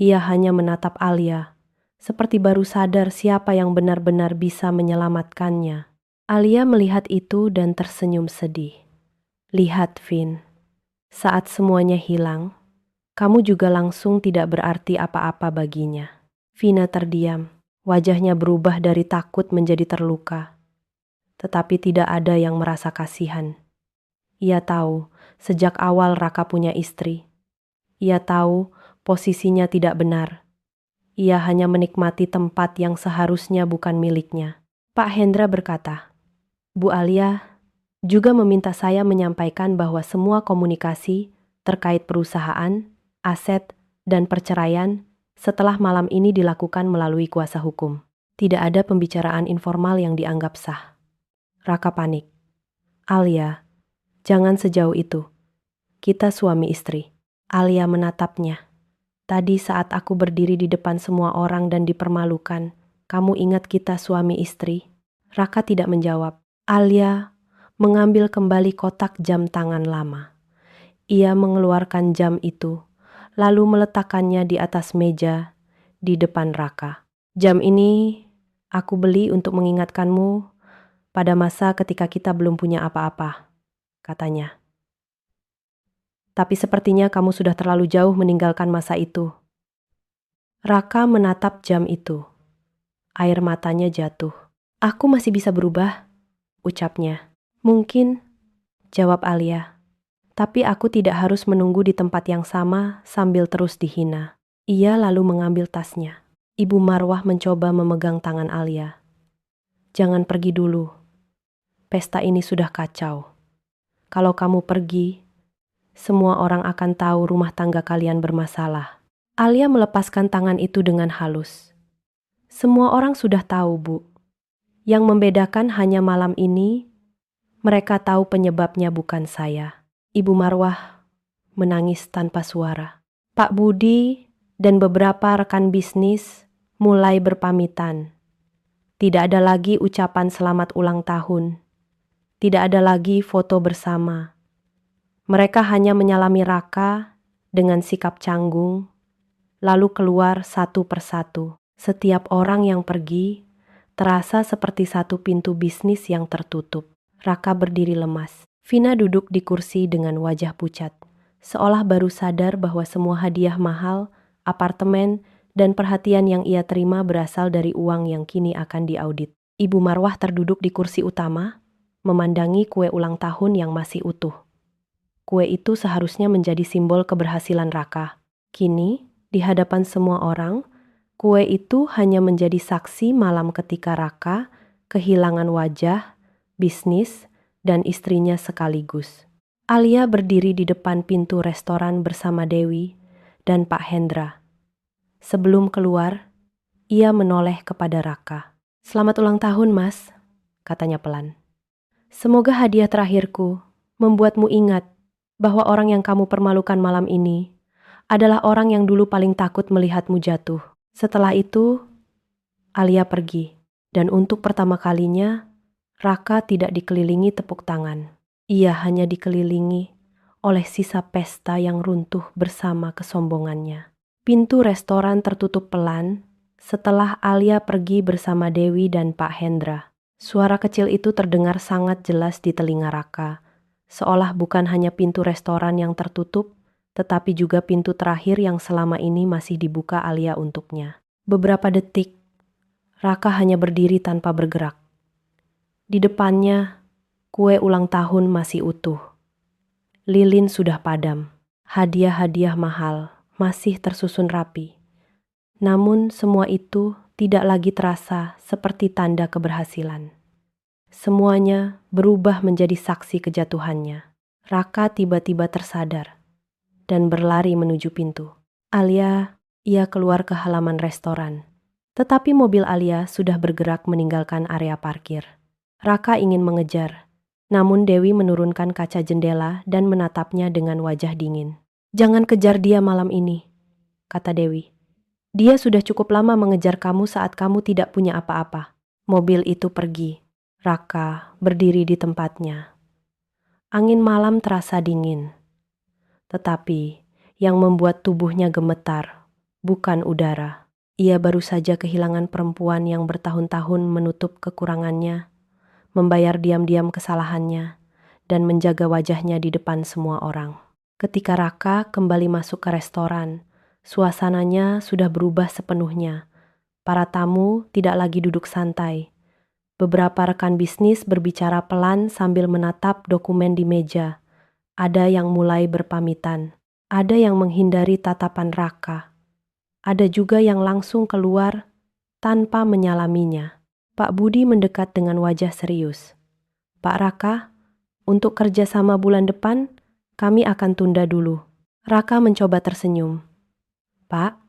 Ia hanya menatap Alia, seperti baru sadar siapa yang benar-benar bisa menyelamatkannya. Alia melihat itu dan tersenyum sedih. Lihat, Vin, saat semuanya hilang, kamu juga langsung tidak berarti apa-apa baginya. Vina terdiam, wajahnya berubah dari takut menjadi terluka. Tetapi tidak ada yang merasa kasihan. Ia tahu sejak awal Raka punya istri. Ia tahu posisinya tidak benar. Ia hanya menikmati tempat yang seharusnya bukan miliknya. Pak Hendra berkata, Bu Alia juga meminta saya menyampaikan bahwa semua komunikasi terkait perusahaan, aset, dan perceraian setelah malam ini dilakukan melalui kuasa hukum. Tidak ada pembicaraan informal yang dianggap sah. Raka panik. Alia, jangan sejauh itu. Kita suami istri. Alia menatapnya. Tadi saat aku berdiri di depan semua orang dan dipermalukan, kamu ingat kita suami istri? Raka tidak menjawab. Alia mengambil kembali kotak jam tangan lama. Ia mengeluarkan jam itu, lalu meletakkannya di atas meja di depan Raka. Jam ini aku beli untuk mengingatkanmu pada masa ketika kita belum punya apa-apa, katanya. Tapi sepertinya kamu sudah terlalu jauh meninggalkan masa itu. Raka menatap jam itu. Air matanya jatuh. Aku masih bisa berubah, ucapnya. Mungkin, jawab Alia. Tapi aku tidak harus menunggu di tempat yang sama sambil terus dihina. Ia lalu mengambil tasnya. Ibu Marwah mencoba memegang tangan Alia. Jangan pergi dulu. Pesta ini sudah kacau. Kalau kamu pergi, semua orang akan tahu rumah tangga kalian bermasalah. Alia melepaskan tangan itu dengan halus. Semua orang sudah tahu, Bu. Yang membedakan hanya malam ini, mereka tahu penyebabnya bukan saya. Ibu Marwah menangis tanpa suara. Pak Budi dan beberapa rekan bisnis mulai berpamitan. Tidak ada lagi ucapan selamat ulang tahun. Tidak ada lagi foto bersama. Mereka hanya menyalami Raka dengan sikap canggung, lalu keluar satu persatu. Setiap orang yang pergi terasa seperti satu pintu bisnis yang tertutup. Raka berdiri lemas. Vina duduk di kursi dengan wajah pucat, seolah baru sadar bahwa semua hadiah mahal, apartemen, dan perhatian yang ia terima berasal dari uang yang kini akan diaudit. Ibu Marwah terduduk di kursi utama, memandangi kue ulang tahun yang masih utuh. Kue itu seharusnya menjadi simbol keberhasilan Raka. Kini, di hadapan semua orang, kue itu hanya menjadi saksi malam ketika Raka kehilangan wajah, bisnis, dan istrinya sekaligus. Alia berdiri di depan pintu restoran bersama Dewi dan Pak Hendra. Sebelum keluar, ia menoleh kepada Raka. "Selamat ulang tahun, Mas," katanya pelan. "Semoga hadiah terakhirku membuatmu ingat bahwa orang yang kamu permalukan malam ini adalah orang yang dulu paling takut melihatmu jatuh." Setelah itu, Alia pergi, dan untuk pertama kalinya, Raka tidak dikelilingi tepuk tangan. Ia hanya dikelilingi oleh sisa pesta yang runtuh bersama kesombongannya. Pintu restoran tertutup pelan setelah Alia pergi bersama Dewi dan Pak Hendra. Suara kecil itu terdengar sangat jelas di telinga Raka, seolah bukan hanya pintu restoran yang tertutup, tetapi juga pintu terakhir yang selama ini masih dibuka Alia untuknya. Beberapa detik, Raka hanya berdiri tanpa bergerak. Di depannya, kue ulang tahun masih utuh. Lilin sudah padam. Hadiah-hadiah mahal masih tersusun rapi. Namun semua itu tidak lagi terasa seperti tanda keberhasilan. Semuanya berubah menjadi saksi kejatuhannya. Raka tiba-tiba tersadar dan berlari menuju pintu. Ia keluar ke halaman restoran. Tetapi mobil Alia sudah bergerak meninggalkan area parkir. Raka ingin mengejar, namun Dewi menurunkan kaca jendela dan menatapnya dengan wajah dingin. "Jangan kejar dia malam ini," kata Dewi. "Dia sudah cukup lama mengejar kamu saat kamu tidak punya apa-apa." Mobil itu pergi. Raka berdiri di tempatnya. Angin malam terasa dingin. Tetapi yang membuat tubuhnya gemetar bukan udara. Ia baru saja kehilangan perempuan yang bertahun-tahun menutup kekurangannya, membayar diam-diam kesalahannya, dan menjaga wajahnya di depan semua orang. Ketika Raka kembali masuk ke restoran, suasananya sudah berubah sepenuhnya. Para tamu tidak lagi duduk santai. Beberapa rekan bisnis berbicara pelan sambil menatap dokumen di meja. Ada yang mulai berpamitan. Ada yang menghindari tatapan Raka. Ada juga yang langsung keluar tanpa menyalaminya. Pak Budi mendekat dengan wajah serius. "Pak Raka, untuk kerjasama bulan depan, kami akan tunda dulu." Raka mencoba tersenyum. "Pak,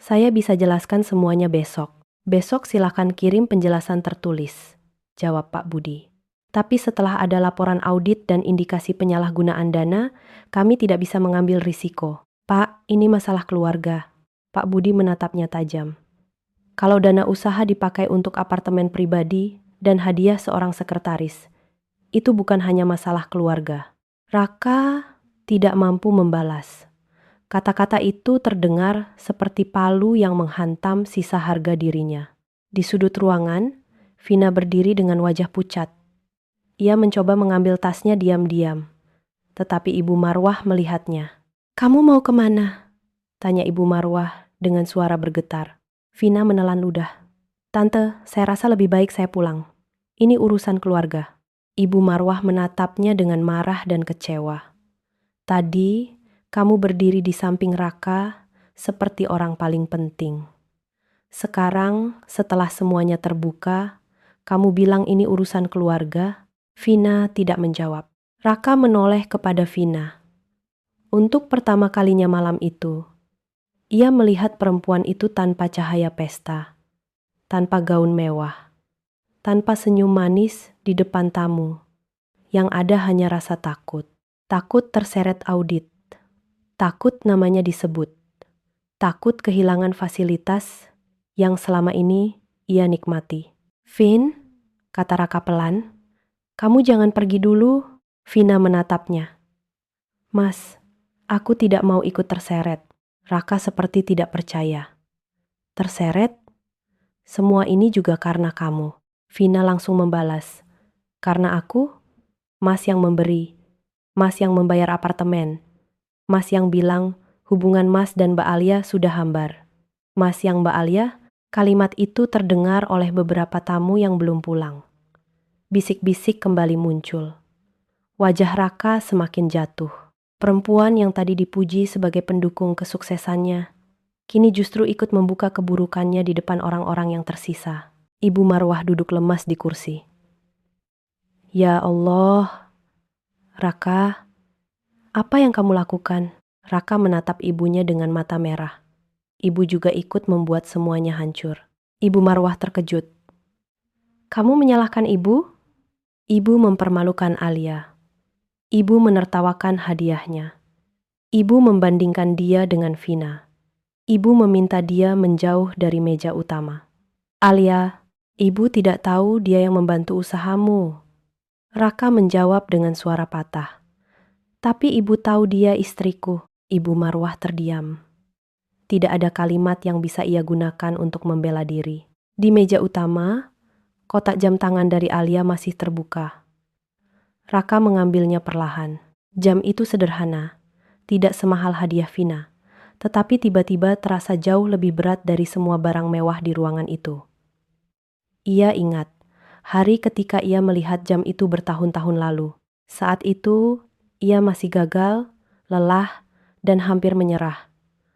saya bisa jelaskan semuanya besok." "Besok silakan kirim penjelasan tertulis," jawab Pak Budi. "Tapi setelah ada laporan audit dan indikasi penyalahgunaan dana, kami tidak bisa mengambil risiko." "Pak, ini masalah keluarga." Pak Budi menatapnya tajam. "Kalau dana usaha dipakai untuk apartemen pribadi dan hadiah seorang sekretaris, itu bukan hanya masalah keluarga." Raka tidak mampu membalas. Kata-kata itu terdengar seperti palu yang menghantam sisa harga dirinya. Di sudut ruangan, Vina berdiri dengan wajah pucat. Ia mencoba mengambil tasnya diam-diam, tetapi Ibu Marwah melihatnya. "Kamu mau kemana?" tanya Ibu Marwah dengan suara bergetar. Vina menelan ludah. "Tante, saya rasa lebih baik saya pulang. Ini urusan keluarga." Ibu Marwah menatapnya dengan marah dan kecewa. "Tadi, kamu berdiri di samping Raka seperti orang paling penting. Sekarang, setelah semuanya terbuka, kamu bilang ini urusan keluarga?" Vina tidak menjawab. Raka menoleh kepada Vina. Untuk pertama kalinya malam itu, Ia melihat perempuan itu tanpa cahaya pesta, tanpa gaun mewah, tanpa senyum manis di depan tamu. Yang ada hanya rasa takut. Takut terseret audit. Takut namanya disebut. Takut kehilangan fasilitas yang selama ini ia nikmati. "Vin," kata Raka pelan, "kamu jangan pergi dulu." Vina menatapnya. "Mas, aku tidak mau ikut terseret." Raka seperti tidak percaya. "Terseret? Semua ini juga karena kamu." Vina langsung membalas. "Karena aku? Mas yang memberi. Mas yang membayar apartemen. Mas yang bilang hubungan Mas dan Mbak Alia sudah hambar. Mas yang Mbak Alia." Kalimat itu terdengar oleh beberapa tamu yang belum pulang. Bisik-bisik kembali muncul. Wajah Raka semakin jatuh. Perempuan yang tadi dipuji sebagai pendukung kesuksesannya, kini justru ikut membuka keburukannya di depan orang-orang yang tersisa. Ibu Marwah duduk lemas di kursi. "Ya Allah, Raka, apa yang kamu lakukan?" Raka menatap ibunya dengan mata merah. Ibu juga ikut membuat semuanya hancur. Ibu Marwah terkejut. "Kamu menyalahkan ibu?" Ibu mempermalukan Alia. Ibu menertawakan hadiahnya. Ibu membandingkan dia dengan Vina. Ibu meminta dia menjauh dari meja utama. "Alia, ibu tidak tahu dia yang membantu usahamu." Raka menjawab dengan suara patah. "Tapi ibu tahu dia istriku." Ibu Marwah terdiam. Tidak ada kalimat yang bisa ia gunakan untuk membela diri. Di meja utama, kotak jam tangan dari Alia masih terbuka. Raka mengambilnya perlahan. Jam itu sederhana, tidak semahal hadiah Vina, tetapi tiba-tiba terasa jauh lebih berat dari semua barang mewah di ruangan itu. Ia ingat, hari ketika ia melihat jam itu bertahun-tahun lalu. Saat itu, ia masih gagal, lelah, dan hampir menyerah.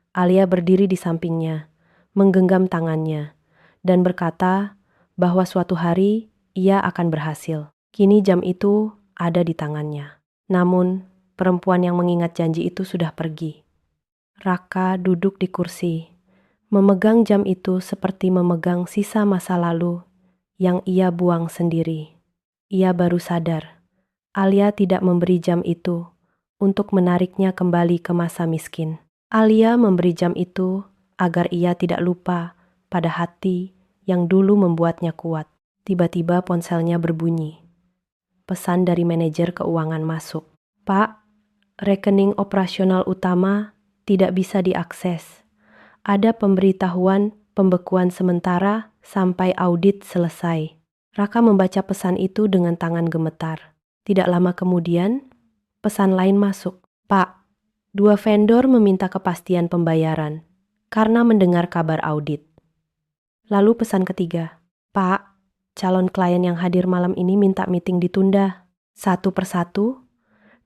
Alia berdiri di sampingnya, menggenggam tangannya, dan berkata bahwa suatu hari ia akan berhasil. Kini jam itu ada di tangannya. Namun, perempuan yang mengingat janji itu sudah pergi. Raka duduk di kursi, memegang jam itu seperti memegang sisa masa lalu yang ia buang sendiri. Ia baru sadar, Alia tidak memberi jam itu untuk menariknya kembali ke masa miskin. Alia memberi jam itu agar ia tidak lupa pada hati yang dulu membuatnya kuat. Tiba-tiba ponselnya berbunyi. Pesan dari manajer keuangan masuk. "Pak, rekening operasional utama tidak bisa diakses. Ada pemberitahuan pembekuan sementara sampai audit selesai." Raka membaca pesan itu dengan tangan gemetar. Tidak lama kemudian, pesan lain masuk. "Pak, 2 vendor meminta kepastian pembayaran karena mendengar kabar audit." Lalu pesan ketiga, "Pak, calon klien yang hadir malam ini minta meeting ditunda." Satu persatu,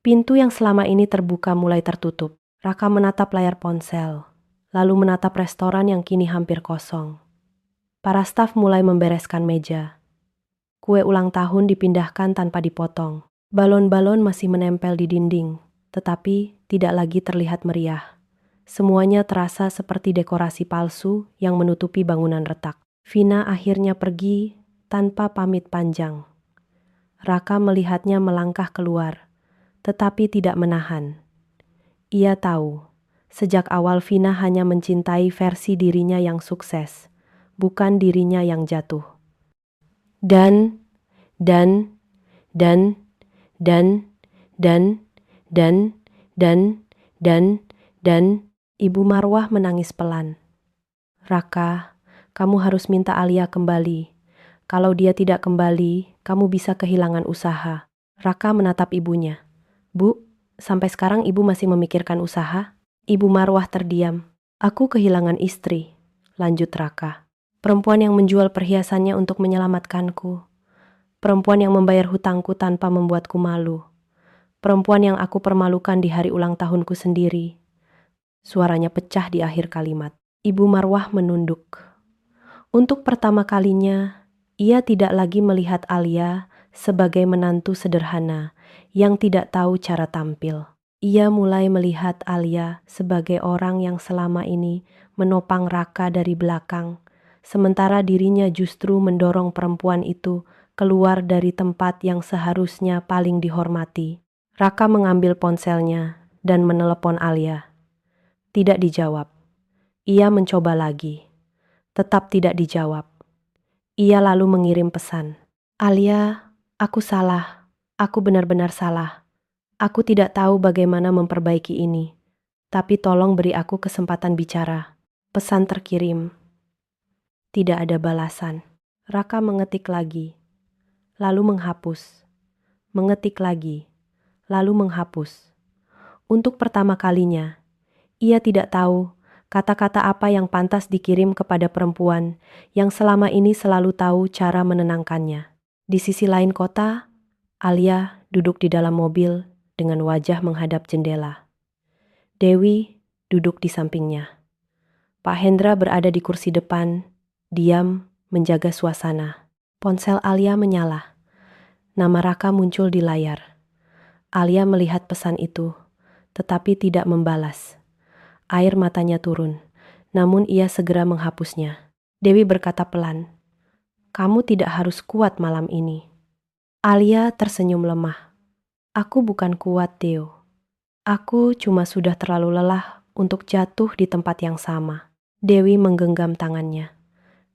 pintu yang selama ini terbuka mulai tertutup. Raka menatap layar ponsel, lalu menatap restoran yang kini hampir kosong. Para staf mulai membereskan meja. Kue ulang tahun dipindahkan tanpa dipotong. Balon-balon masih menempel di dinding, tetapi tidak lagi terlihat meriah. Semuanya terasa seperti dekorasi palsu yang menutupi bangunan retak. Vina akhirnya pergi tanpa pamit panjang. Raka melihatnya melangkah keluar, tetapi tidak menahan. Ia tahu, sejak awal Vina hanya mencintai versi dirinya yang sukses, bukan dirinya yang jatuh. Dan Ibu Marwah menangis pelan. "Raka, kamu harus minta Alia kembali. Kalau dia tidak kembali, kamu bisa kehilangan usaha." Raka menatap ibunya. "Bu, sampai sekarang ibu masih memikirkan usaha?" Ibu Marwah terdiam. "Aku kehilangan istri," lanjut Raka. "Perempuan yang menjual perhiasannya untuk menyelamatkanku. Perempuan yang membayar hutangku tanpa membuatku malu. Perempuan yang aku permalukan di hari ulang tahunku sendiri." Suaranya pecah di akhir kalimat. Ibu Marwah menunduk. Untuk pertama kalinya, ia tidak lagi melihat Alia sebagai menantu sederhana yang tidak tahu cara tampil. Ia mulai melihat Alia sebagai orang yang selama ini menopang Raka dari belakang, sementara dirinya justru mendorong perempuan itu keluar dari tempat yang seharusnya paling dihormati. Raka mengambil ponselnya dan menelepon Alia. Tidak dijawab. Ia mencoba lagi. Tetap tidak dijawab. Ia lalu mengirim pesan. Alia, aku salah. Aku benar-benar salah. Aku tidak tahu bagaimana memperbaiki ini. Tapi tolong beri aku kesempatan bicara. Pesan terkirim. Tidak ada balasan. Raka mengetik lagi. Lalu menghapus. Mengetik lagi. Lalu menghapus. Untuk pertama kalinya, ia tidak tahu kata-kata apa yang pantas dikirim kepada perempuan yang selama ini selalu tahu cara menenangkannya. Di sisi lain kota, Alia duduk di dalam mobil dengan wajah menghadap jendela. Dewi duduk di sampingnya. Pak Hendra berada di kursi depan, diam menjaga suasana. Ponsel Alia menyala. Nama Raka muncul di layar. Alia melihat pesan itu, tetapi tidak membalas. Air matanya turun, namun ia segera menghapusnya. Dewi berkata pelan, "Kamu tidak harus kuat malam ini." Alia tersenyum lemah. "Aku bukan kuat, Theo. Aku cuma sudah terlalu lelah untuk jatuh di tempat yang sama." Dewi menggenggam tangannya.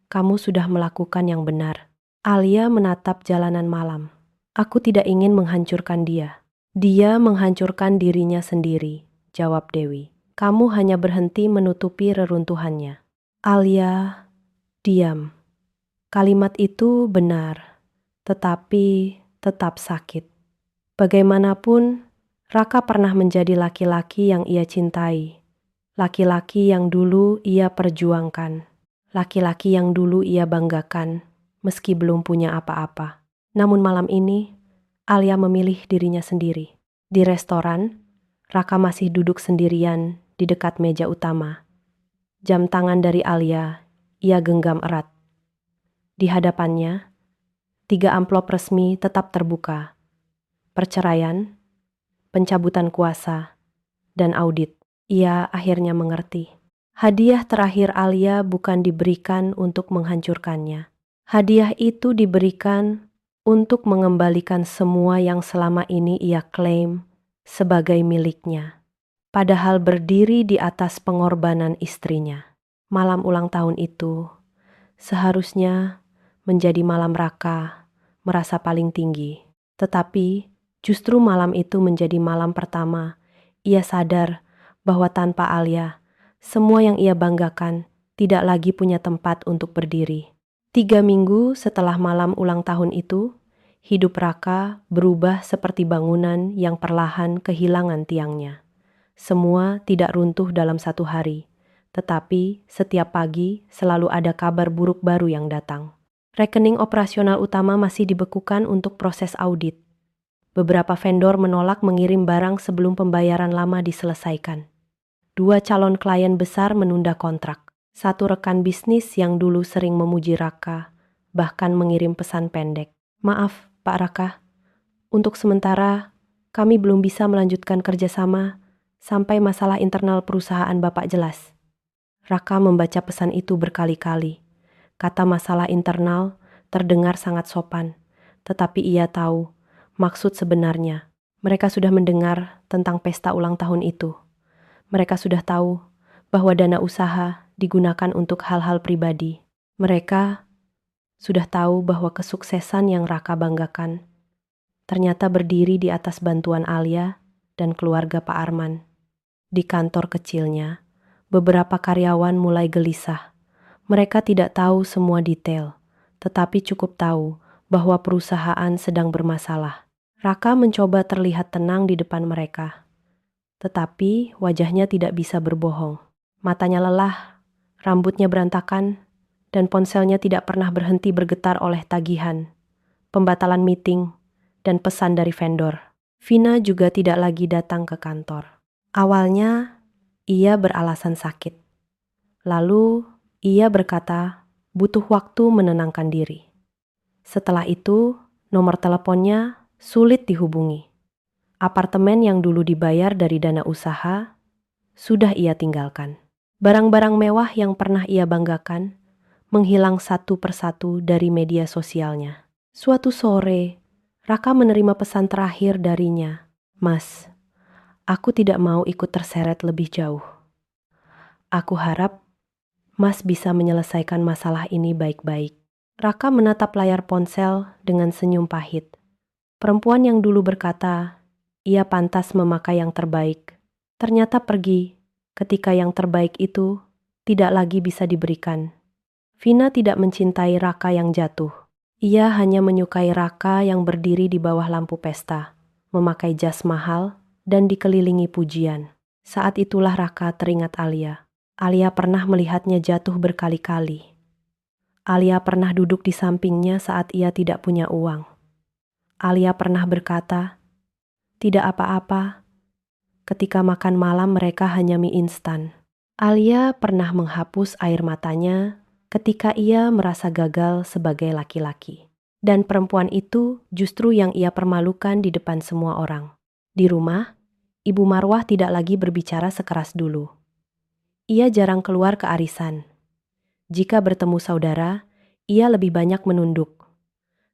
"Kamu sudah melakukan yang benar." Alia menatap jalanan malam. "Aku tidak ingin menghancurkan dia." "Dia menghancurkan dirinya sendiri," jawab Dewi. "Kamu hanya berhenti menutupi reruntuhannya." Alia diam. Kalimat itu benar, tetapi tetap sakit. Bagaimanapun, Raka pernah menjadi laki-laki yang ia cintai. Laki-laki yang dulu ia perjuangkan. Laki-laki yang dulu ia banggakan, meski belum punya apa-apa. Namun malam ini, Alia memilih dirinya sendiri. Di restoran, Raka masih duduk sendirian di dekat meja utama. Jam tangan dari Alia, ia genggam erat. Di hadapannya, 3 amplop resmi tetap terbuka. Perceraian, pencabutan kuasa, dan audit. Ia akhirnya mengerti. Hadiah terakhir Alia bukan diberikan untuk menghancurkannya. Hadiah itu diberikan untuk mengembalikan semua yang selama ini ia klaim sebagai miliknya. Padahal berdiri di atas pengorbanan istrinya. Malam ulang tahun itu seharusnya menjadi malam Raka merasa paling tinggi. Tetapi justru malam itu menjadi malam pertama ia sadar bahwa tanpa Alia, semua yang ia banggakan tidak lagi punya tempat untuk berdiri. 3 minggu setelah malam ulang tahun itu, hidup Raka berubah seperti bangunan yang perlahan kehilangan tiangnya. Semua tidak runtuh dalam satu hari, tetapi setiap pagi selalu ada kabar buruk baru yang datang. Rekening operasional utama masih dibekukan untuk proses audit. Beberapa vendor menolak mengirim barang sebelum pembayaran lama diselesaikan. 2 calon klien besar menunda kontrak. 1 rekan bisnis yang dulu sering memuji Raka bahkan mengirim pesan pendek. "Maaf, Pak Raka, untuk sementara kami belum bisa melanjutkan kerjasama sampai masalah internal perusahaan Bapak jelas." Raka membaca pesan itu berkali-kali. Kata masalah internal terdengar sangat sopan, tetapi ia tahu maksud sebenarnya. Mereka sudah mendengar tentang pesta ulang tahun itu. Mereka sudah tahu bahwa dana usaha digunakan untuk hal-hal pribadi. Mereka sudah tahu bahwa kesuksesan yang Raka banggakan ternyata berdiri di atas bantuan Alia dan keluarga Pak Arman. Di kantor kecilnya, beberapa karyawan mulai gelisah. Mereka tidak tahu semua detail, tetapi cukup tahu bahwa perusahaan sedang bermasalah. Raka mencoba terlihat tenang di depan mereka, tetapi wajahnya tidak bisa berbohong. Matanya lelah, rambutnya berantakan, dan ponselnya tidak pernah berhenti bergetar oleh tagihan, pembatalan meeting, dan pesan dari vendor. Vina juga tidak lagi datang ke kantor. Awalnya, ia beralasan sakit. Lalu, ia berkata butuh waktu menenangkan diri. Setelah itu, nomor teleponnya sulit dihubungi. Apartemen yang dulu dibayar dari dana usaha sudah ia tinggalkan. Barang-barang mewah yang pernah ia banggakan menghilang satu persatu dari media sosialnya. Suatu sore, Raka menerima pesan terakhir darinya. "Mas, aku tidak mau ikut terseret lebih jauh. Aku harap Mas bisa menyelesaikan masalah ini baik-baik." Raka menatap layar ponsel dengan senyum pahit. Perempuan yang dulu berkata, ia pantas memakai yang terbaik, ternyata pergi ketika yang terbaik itu tidak lagi bisa diberikan. Vina tidak mencintai Raka yang jatuh. Ia hanya menyukai Raka yang berdiri di bawah lampu pesta, memakai jas mahal dan dikelilingi pujian. Saat itulah Raka teringat Alia. Alia pernah melihatnya jatuh berkali-kali. Alia pernah duduk di sampingnya saat ia tidak punya uang. Alia pernah berkata, "Tidak apa-apa," ketika makan malam mereka hanya mie instan. Alia pernah menghapus air matanya ketika ia merasa gagal sebagai laki-laki. Dan perempuan itu justru yang ia permalukan di depan semua orang. Di rumah, Ibu Marwah tidak lagi berbicara sekeras dulu. Ia jarang keluar ke arisan. Jika bertemu saudara, ia lebih banyak menunduk.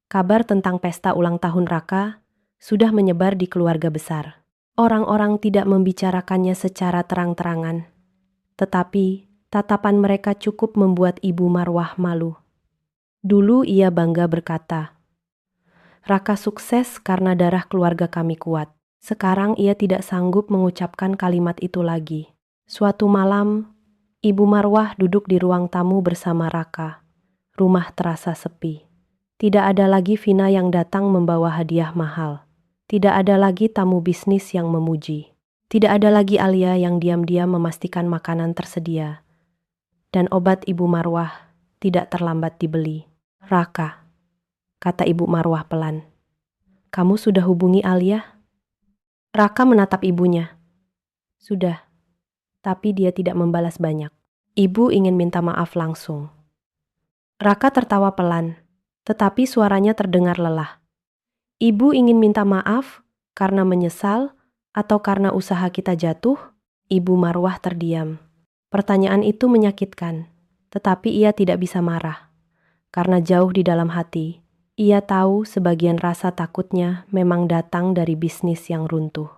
Kabar tentang pesta ulang tahun Raka sudah menyebar di keluarga besar. Orang-orang tidak membicarakannya secara terang-terangan, tetapi tatapan mereka cukup membuat Ibu Marwah malu. Dulu ia bangga berkata, "Raka sukses karena darah keluarga kami kuat." Sekarang ia tidak sanggup mengucapkan kalimat itu lagi. Suatu malam, Ibu Marwah duduk di ruang tamu bersama Raka. Rumah terasa sepi. Tidak ada lagi Vina yang datang membawa hadiah mahal. Tidak ada lagi tamu bisnis yang memuji. Tidak ada lagi Alia yang diam-diam memastikan makanan tersedia. Dan obat Ibu Marwah tidak terlambat dibeli. "Raka," kata Ibu Marwah pelan, "kamu sudah hubungi Alia?" Raka menatap ibunya. "Sudah, tapi dia tidak membalas banyak. Ibu ingin minta maaf langsung." Raka tertawa pelan, tetapi suaranya terdengar lelah. "Ibu ingin minta maaf karena menyesal atau karena usaha kita jatuh?" Ibu Marwah terdiam. Pertanyaan itu menyakitkan, tetapi ia tidak bisa marah. Karena jauh di dalam hati, ia tahu sebagian rasa takutnya memang datang dari bisnis yang runtuh.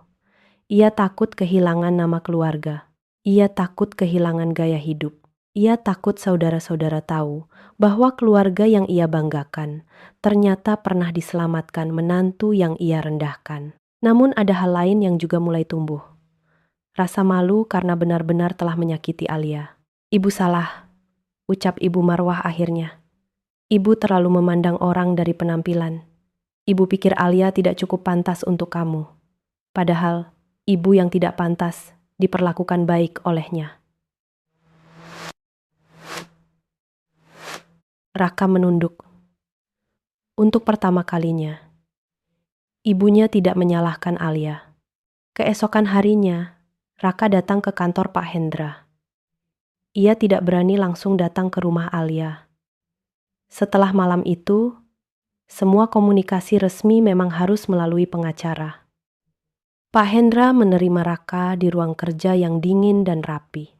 Ia takut kehilangan nama keluarga. Ia takut kehilangan gaya hidup. Ia takut saudara-saudara tahu bahwa keluarga yang ia banggakan ternyata pernah diselamatkan menantu yang ia rendahkan. Namun ada hal lain yang juga mulai tumbuh. Rasa malu karena benar-benar telah menyakiti Alia. "Ibu salah," ucap Ibu Marwah akhirnya. "Ibu terlalu memandang orang dari penampilan. Ibu pikir Alia tidak cukup pantas untuk kamu. Padahal, ibu yang tidak pantas diperlakukan baik olehnya." Raka menunduk. Untuk pertama kalinya, ibunya tidak menyalahkan Alia. Keesokan harinya, Raka datang ke kantor Pak Hendra. Ia tidak berani langsung datang ke rumah Alia. Setelah malam itu, semua komunikasi resmi memang harus melalui pengacara. Pak Hendra menerima Raka di ruang kerja yang dingin dan rapi.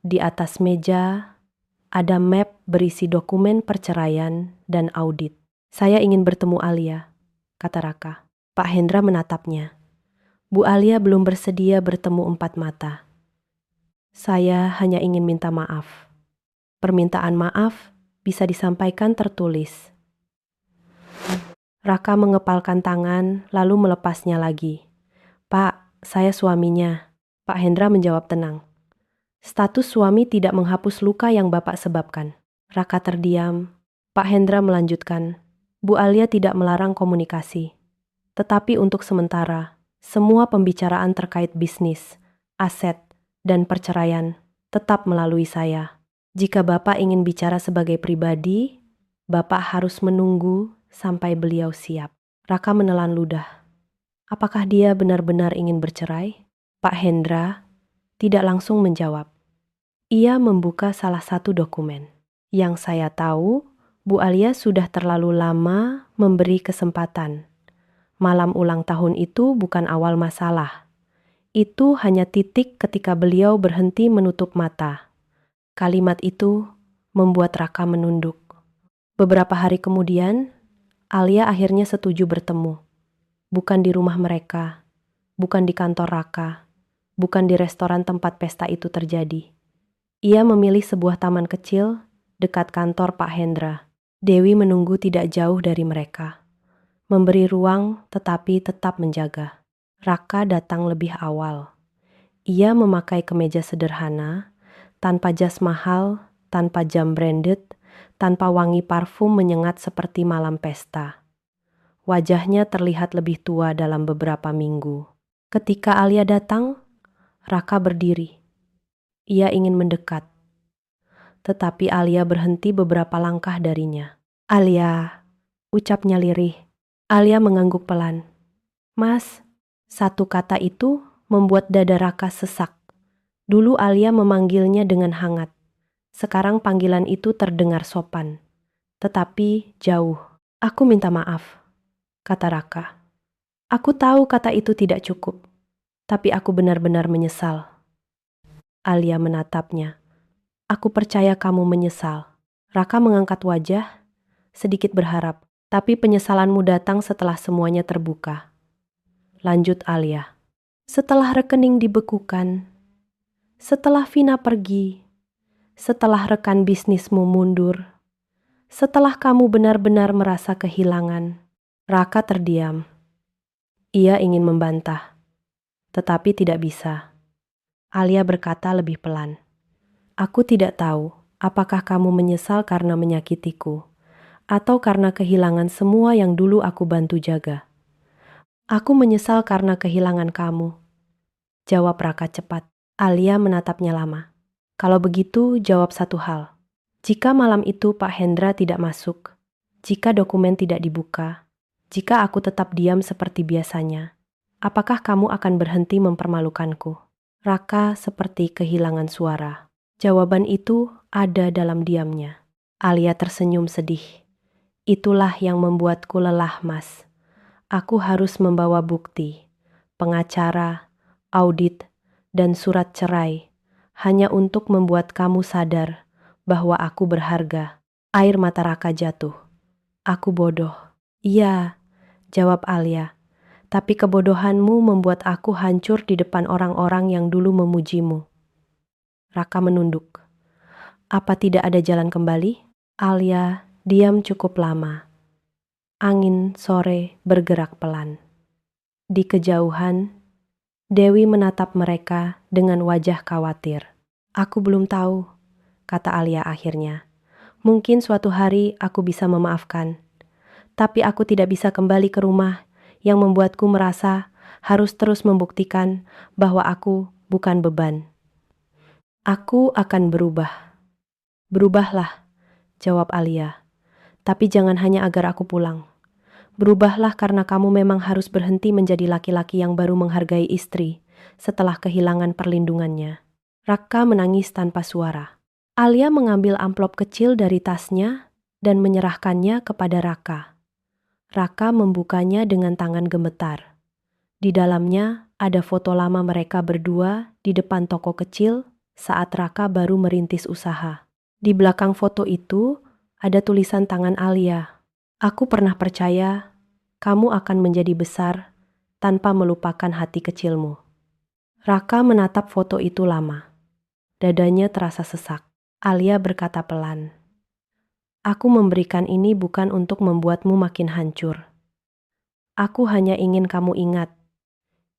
Di atas meja, ada map berisi dokumen perceraian dan audit. "Saya ingin bertemu Alia," kata Raka. Pak Hendra menatapnya. "Bu Alia belum bersedia bertemu empat mata. Saya hanya ingin minta maaf. Permintaan maaf bisa disampaikan tertulis." Raka mengepalkan tangan lalu melepasnya lagi. "Pak, saya suaminya." Pak Hendra menjawab tenang. "Status suami tidak menghapus luka yang Bapak sebabkan." Raka terdiam. Pak Hendra melanjutkan, "Bu Alia tidak melarang komunikasi. Tetapi untuk sementara, semua pembicaraan terkait bisnis, aset, dan perceraian tetap melalui saya. Jika Bapak ingin bicara sebagai pribadi, Bapak harus menunggu sampai beliau siap." Raka menelan ludah. Apakah dia benar-benar ingin bercerai? Pak Hendra tidak langsung menjawab. Ia membuka salah satu dokumen. "Yang saya tahu, Bu Alia sudah terlalu lama memberi kesempatan. Malam ulang tahun itu bukan awal masalah. Itu hanya titik ketika beliau berhenti menutup mata. Kalimat itu membuat Raka menunduk. Beberapa hari kemudian, Alia akhirnya setuju bertemu. Bukan di rumah mereka, bukan di kantor Raka, bukan di restoran tempat pesta itu terjadi. Ia memilih sebuah taman kecil dekat kantor Pak Hendra. Dewi menunggu tidak jauh dari mereka. Memberi ruang tetapi tetap menjaga. Raka datang lebih awal. Ia memakai kemeja sederhana, tanpa jas mahal, tanpa jam branded, tanpa wangi parfum menyengat seperti malam pesta. Wajahnya terlihat lebih tua dalam beberapa minggu. Ketika Alia datang, Raka berdiri. Ia ingin mendekat. Tetapi Alia berhenti beberapa langkah darinya. "Alia," ucapnya lirih. Alia mengangguk pelan. "Mas," satu kata itu membuat dada Raka sesak. Dulu Alia memanggilnya dengan hangat. Sekarang panggilan itu terdengar sopan. Tetapi jauh. "Aku minta maaf," kata Raka. "Aku tahu kata itu tidak cukup. Tapi aku benar-benar menyesal." Alia menatapnya. "Aku percaya kamu menyesal." Raka mengangkat wajah, sedikit berharap. "Tapi penyesalanmu datang setelah semuanya terbuka." Lanjut Alia. "Setelah rekening dibekukan, setelah Vina pergi, setelah rekan bisnismu mundur, setelah kamu benar-benar merasa kehilangan." Raka terdiam. Ia ingin membantah, tetapi tidak bisa. Alia berkata lebih pelan. "Aku tidak tahu apakah kamu menyesal karena menyakitiku, atau karena kehilangan semua yang dulu aku bantu jaga." "Aku menyesal karena kehilangan kamu," jawab Raka cepat. Alia menatapnya lama. "Kalau begitu, jawab satu hal. Jika malam itu Pak Hendra tidak masuk, jika dokumen tidak dibuka, jika aku tetap diam seperti biasanya, apakah kamu akan berhenti mempermalukanku?" Raka seperti kehilangan suara. Jawaban itu ada dalam diamnya. Alia tersenyum sedih. "Itulah yang membuatku lelah, Mas. Aku harus membawa bukti, pengacara, audit, dan surat cerai, hanya untuk membuat kamu sadar bahwa aku berharga." Air mata Raka jatuh. "Aku bodoh." "Iya," jawab Alia. "Tapi kebodohanmu membuat aku hancur di depan orang-orang yang dulu memujimu." Raka menunduk. "Apa tidak ada jalan kembali?" Alia diam cukup lama. Angin sore bergerak pelan. Di kejauhan, Dewi menatap mereka dengan wajah khawatir. "Aku belum tahu," kata Alia akhirnya. "Mungkin suatu hari aku bisa memaafkan. Tapi aku tidak bisa kembali ke rumah yang membuatku merasa harus terus membuktikan bahwa aku bukan beban." "Aku akan berubah." "Berubahlah," jawab Alia. "Tapi jangan hanya agar aku pulang. Berubahlah karena kamu memang harus berhenti menjadi laki-laki yang baru menghargai istri setelah kehilangan perlindungannya." Raka menangis tanpa suara. Alia mengambil amplop kecil dari tasnya dan menyerahkannya kepada Raka. Raka membukanya dengan tangan gemetar. Di dalamnya ada foto lama mereka berdua di depan toko kecil saat Raka baru merintis usaha. Di belakang foto itu ada tulisan tangan Alia. "Aku pernah percaya kamu akan menjadi besar tanpa melupakan hati kecilmu." Raka menatap foto itu lama. Dadanya terasa sesak. Alia berkata pelan, "Aku memberikan ini bukan untuk membuatmu makin hancur. Aku hanya ingin kamu ingat,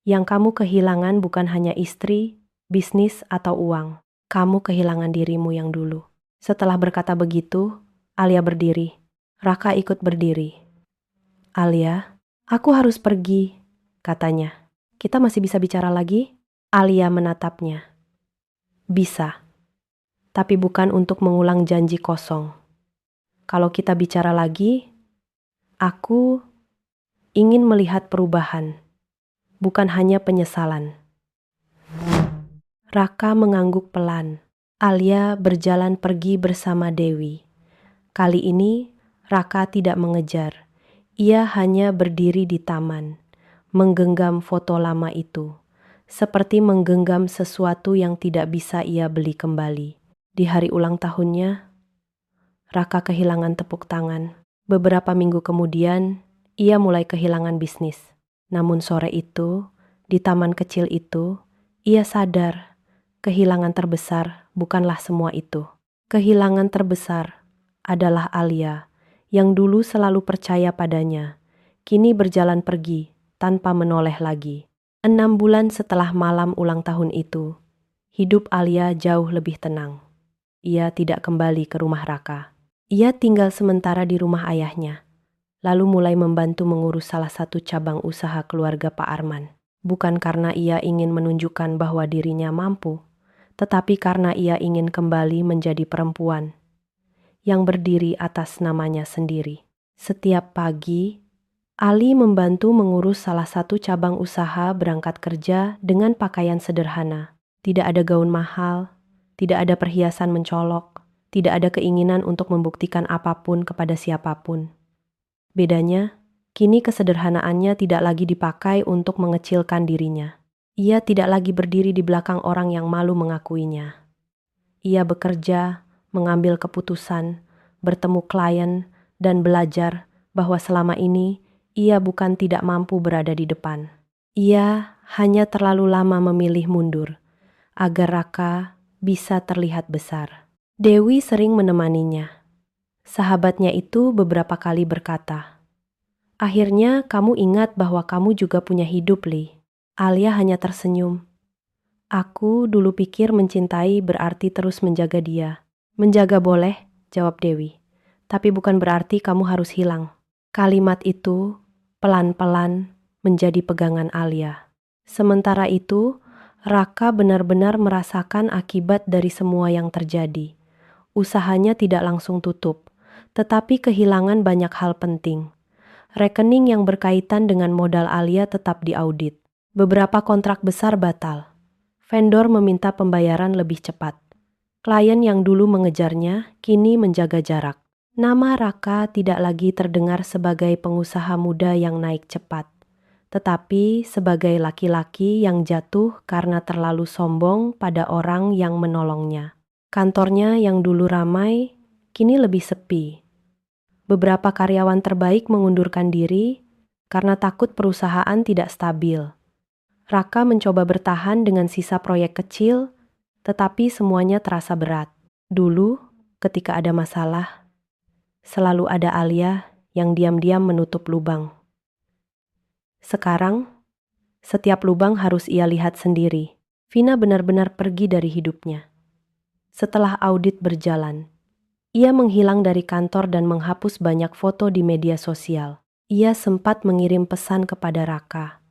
yang kamu kehilangan bukan hanya istri, bisnis, atau uang. Kamu kehilangan dirimu yang dulu." Setelah berkata begitu, Alia berdiri. Raka ikut berdiri. "Alia, aku harus pergi," katanya. "Kita masih bisa bicara lagi?" Alia menatapnya. "Bisa, tapi bukan untuk mengulang janji kosong. Kalau kita bicara lagi, aku ingin melihat perubahan, bukan hanya penyesalan." Raka mengangguk pelan. Alia berjalan pergi bersama Dewi. Kali ini, Raka tidak mengejar. Ia hanya berdiri di taman, menggenggam foto lama itu, seperti menggenggam sesuatu yang tidak bisa ia beli kembali. Di hari ulang tahunnya, Raka kehilangan tepuk tangan. Beberapa minggu kemudian, ia mulai kehilangan bisnis. Namun sore itu, di taman kecil itu, ia sadar kehilangan terbesar bukanlah semua itu. Kehilangan terbesar adalah Alia, yang dulu selalu percaya padanya, kini berjalan pergi tanpa menoleh lagi. 6 bulan setelah malam ulang tahun itu, hidup Alia jauh lebih tenang. Ia tidak kembali ke rumah Raka. Ia tinggal sementara di rumah ayahnya, lalu mulai membantu mengurus salah satu cabang usaha keluarga Pak Arman. Bukan karena ia ingin menunjukkan bahwa dirinya mampu, tetapi karena ia ingin kembali menjadi perempuan yang berdiri atas namanya sendiri. Setiap pagi, Ali membantu mengurus salah satu cabang usaha berangkat kerja dengan pakaian sederhana. Tidak ada gaun mahal, tidak ada perhiasan mencolok, tidak ada keinginan untuk membuktikan apapun kepada siapapun. Bedanya, kini kesederhanaannya tidak lagi dipakai untuk mengecilkan dirinya. Ia tidak lagi berdiri di belakang orang yang malu mengakuinya. Ia bekerja, mengambil keputusan, bertemu klien, dan belajar bahwa selama ini ia bukan tidak mampu berada di depan. Ia hanya terlalu lama memilih mundur, agar Raka bisa terlihat besar. Dewi sering menemaninya. Sahabatnya itu beberapa kali berkata, "Akhirnya kamu ingat bahwa kamu juga punya hidup, Li." Alia hanya tersenyum. "Aku dulu pikir mencintai berarti terus menjaga dia." "Menjaga boleh," jawab Dewi. "Tapi bukan berarti kamu harus hilang." Kalimat itu pelan-pelan menjadi pegangan Alia. Sementara itu, Raka benar-benar merasakan akibat dari semua yang terjadi. Usahanya tidak langsung tutup, tetapi kehilangan banyak hal penting. Rekening yang berkaitan dengan modal Alia tetap diaudit. Beberapa kontrak besar batal. Vendor meminta pembayaran lebih cepat. Klien yang dulu mengejarnya kini menjaga jarak. Nama Raka tidak lagi terdengar sebagai pengusaha muda yang naik cepat, tetapi sebagai laki-laki yang jatuh karena terlalu sombong pada orang yang menolongnya. Kantornya yang dulu ramai, kini lebih sepi. Beberapa karyawan terbaik mengundurkan diri karena takut perusahaan tidak stabil. Raka mencoba bertahan dengan sisa proyek kecil, tetapi semuanya terasa berat. Dulu, ketika ada masalah, selalu ada Alia yang diam-diam menutup lubang. Sekarang, setiap lubang harus ia lihat sendiri. Vina benar-benar pergi dari hidupnya. Setelah audit berjalan, ia menghilang dari kantor dan menghapus banyak foto di media sosial. Ia sempat mengirim pesan kepada Raka,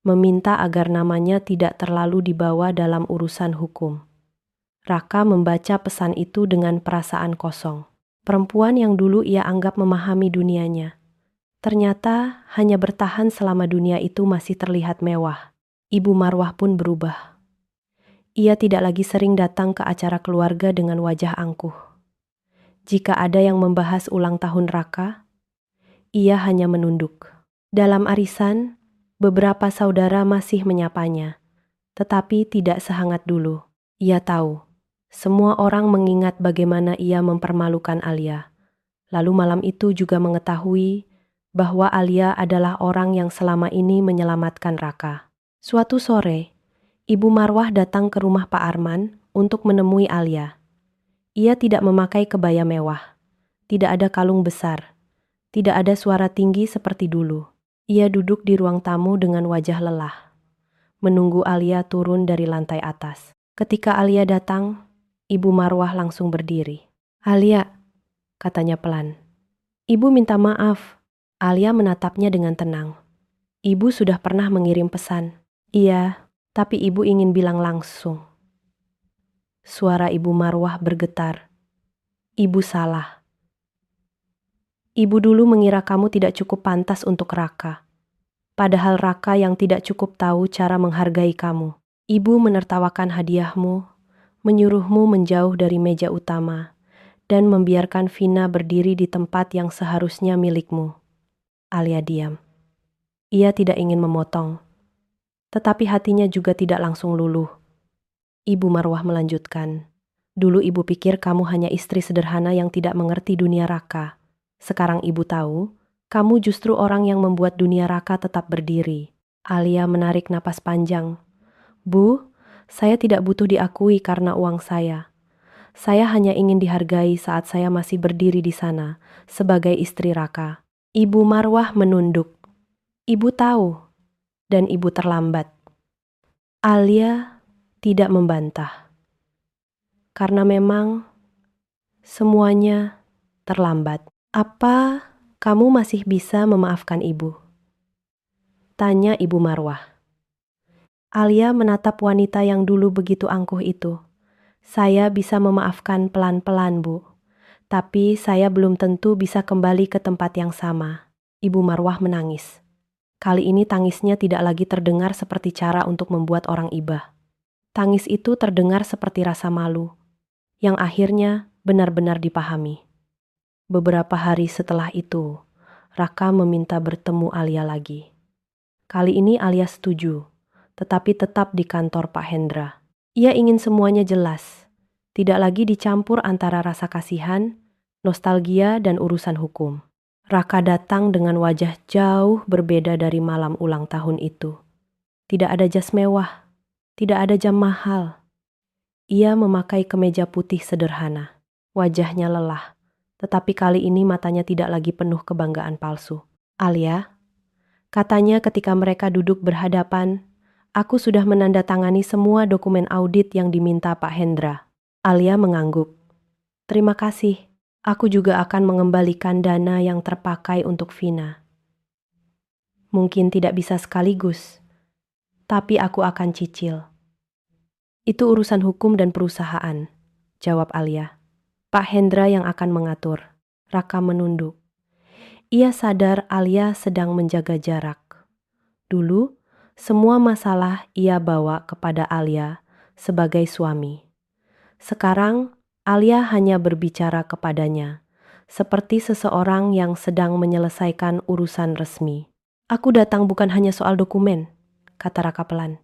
meminta agar namanya tidak terlalu dibawa dalam urusan hukum. Raka membaca pesan itu dengan perasaan kosong. Perempuan yang dulu ia anggap memahami dunianya, ternyata hanya bertahan selama dunia itu masih terlihat mewah. Ibu Marwah pun berubah. Ia tidak lagi sering datang ke acara keluarga dengan wajah angkuh. Jika ada yang membahas ulang tahun Raka, ia hanya menunduk. Dalam arisan, beberapa saudara masih menyapanya, tetapi tidak sehangat dulu. Ia tahu, semua orang mengingat bagaimana ia mempermalukan Alia. Lalu malam itu juga mengetahui bahwa Alia adalah orang yang selama ini menyelamatkan Raka. Suatu sore, Ibu Marwah datang ke rumah Pak Arman untuk menemui Alia. Ia tidak memakai kebaya mewah, tidak ada kalung besar, tidak ada suara tinggi seperti dulu. Ia duduk di ruang tamu dengan wajah lelah, menunggu Alia turun dari lantai atas. Ketika Alia datang, Ibu Marwah langsung berdiri. "Alia," katanya pelan. "Ibu minta maaf." Alia menatapnya dengan tenang. "Ibu sudah pernah mengirim pesan." "Iya, tapi ibu ingin bilang langsung." Suara Ibu Marwah bergetar. "Ibu salah. Ibu dulu mengira kamu tidak cukup pantas untuk Raka. Padahal Raka yang tidak cukup tahu cara menghargai kamu. Ibu menertawakan hadiahmu, menyuruhmu menjauh dari meja utama, dan membiarkan Vina berdiri di tempat yang seharusnya milikmu." Alia diam. Ia tidak ingin memotong, tetapi hatinya juga tidak langsung luluh. Ibu Marwah melanjutkan. Dulu ibu pikir kamu hanya istri sederhana yang tidak mengerti dunia Raka. Sekarang ibu tahu, kamu justru orang yang membuat dunia Raka tetap berdiri. Alia menarik napas panjang. Bu, saya tidak butuh diakui karena uang saya. Saya hanya ingin dihargai saat saya masih berdiri di sana, sebagai istri Raka. Ibu Marwah menunduk. Ibu tahu, dan ibu terlambat. Alia tidak membantah. Karena memang semuanya terlambat. Apa kamu masih bisa memaafkan ibu? Tanya Ibu Marwah. Alia menatap wanita yang dulu begitu angkuh itu. Saya bisa memaafkan pelan-pelan, Bu. Tapi saya belum tentu bisa kembali ke tempat yang sama. Ibu Marwah menangis. Kali ini tangisnya tidak lagi terdengar seperti cara untuk membuat orang iba. Tangis itu terdengar seperti rasa malu, yang akhirnya benar-benar dipahami. Beberapa hari setelah itu, Raka meminta bertemu Alia lagi. Kali ini Alia setuju, tetapi tetap di kantor Pak Hendra. Ia ingin semuanya jelas, tidak lagi dicampur antara rasa kasihan, nostalgia, dan urusan hukum. Raka datang dengan wajah jauh berbeda dari malam ulang tahun itu. Tidak ada jas mewah, tidak ada jam mahal. Ia memakai kemeja putih sederhana. Wajahnya lelah, tetapi kali ini matanya tidak lagi penuh kebanggaan palsu. Alia, katanya ketika mereka duduk berhadapan, aku sudah menandatangani semua dokumen audit yang diminta Pak Hendra. Alia mengangguk. Terima kasih. Aku juga akan mengembalikan dana yang terpakai untuk Vina. Mungkin tidak bisa sekaligus, tapi aku akan cicil. Itu urusan hukum dan perusahaan, jawab Alia. Pak Hendra yang akan mengatur. Raka menunduk. Ia sadar Alia sedang menjaga jarak. Dulu, semua masalah ia bawa kepada Alia sebagai suami. Sekarang, Alia hanya berbicara kepadanya, seperti seseorang yang sedang menyelesaikan urusan resmi. Aku datang bukan hanya soal dokumen, kata Raka pelan.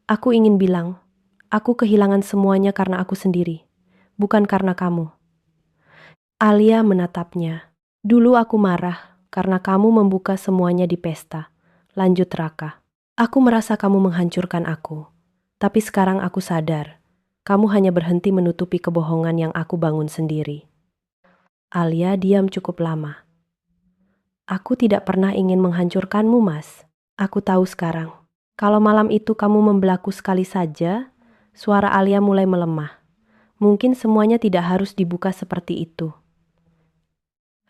Aku ingin bilang, aku kehilangan semuanya karena aku sendiri, bukan karena kamu. Alia menatapnya. Dulu aku marah karena kamu membuka semuanya di pesta. Lanjut Raka. Aku merasa kamu menghancurkan aku. Tapi sekarang aku sadar, kamu hanya berhenti menutupi kebohongan yang aku bangun sendiri. Alia diam cukup lama. Aku tidak pernah ingin menghancurkanmu, Mas. Aku tahu sekarang. Kalau malam itu kamu membelaku sekali saja, suara Alia mulai melemah. Mungkin semuanya tidak harus dibuka seperti itu.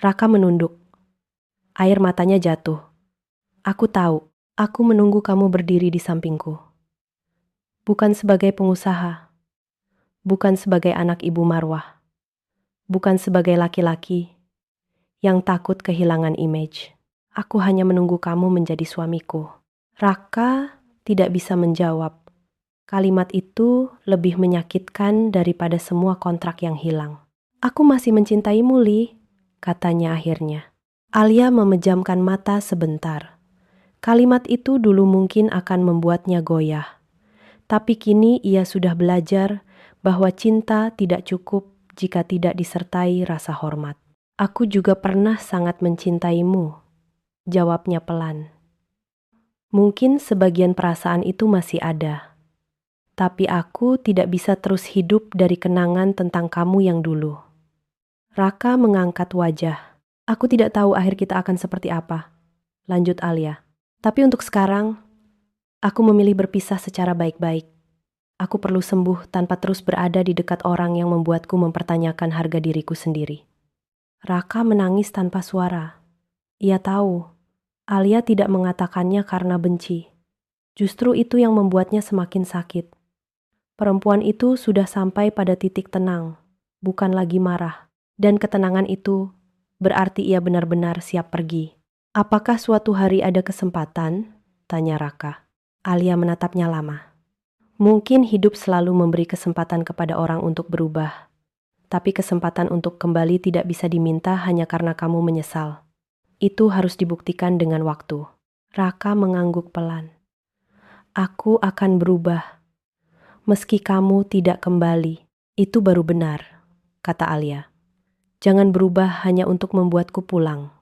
Raka menunduk. Air matanya jatuh. Aku tahu, aku menunggu kamu berdiri di sampingku. Bukan sebagai pengusaha, bukan sebagai anak Ibu Marwah, bukan sebagai laki-laki yang takut kehilangan image. Aku hanya menunggu kamu menjadi suamiku. Raka tidak bisa menjawab. Kalimat itu lebih menyakitkan daripada semua kontrak yang hilang. Aku masih mencintaimu, Li, katanya akhirnya. Alia memejamkan mata sebentar. Kalimat itu dulu mungkin akan membuatnya goyah. Tapi kini ia sudah belajar bahwa cinta tidak cukup jika tidak disertai rasa hormat. Aku juga pernah sangat mencintaimu, jawabnya pelan. Mungkin sebagian perasaan itu masih ada. Tapi aku tidak bisa terus hidup dari kenangan tentang kamu yang dulu. Raka mengangkat wajah. Aku tidak tahu akhir kita akan seperti apa, lanjut Alia. Tapi untuk sekarang, aku memilih berpisah secara baik-baik. Aku perlu sembuh tanpa terus berada di dekat orang yang membuatku mempertanyakan harga diriku sendiri. Raka menangis tanpa suara. Ia tahu, Alia tidak mengatakannya karena benci. Justru itu yang membuatnya semakin sakit. Perempuan itu sudah sampai pada titik tenang, bukan lagi marah. Dan ketenangan itu berarti ia benar-benar siap pergi. Apakah suatu hari ada kesempatan? Tanya Raka. Alia menatapnya lama. Mungkin hidup selalu memberi kesempatan kepada orang untuk berubah. Tapi kesempatan untuk kembali tidak bisa diminta hanya karena kamu menyesal. Itu harus dibuktikan dengan waktu. Raka mengangguk pelan. Aku akan berubah. Meski kamu tidak kembali, itu baru benar, kata Alia. Jangan berubah hanya untuk membuatku pulang.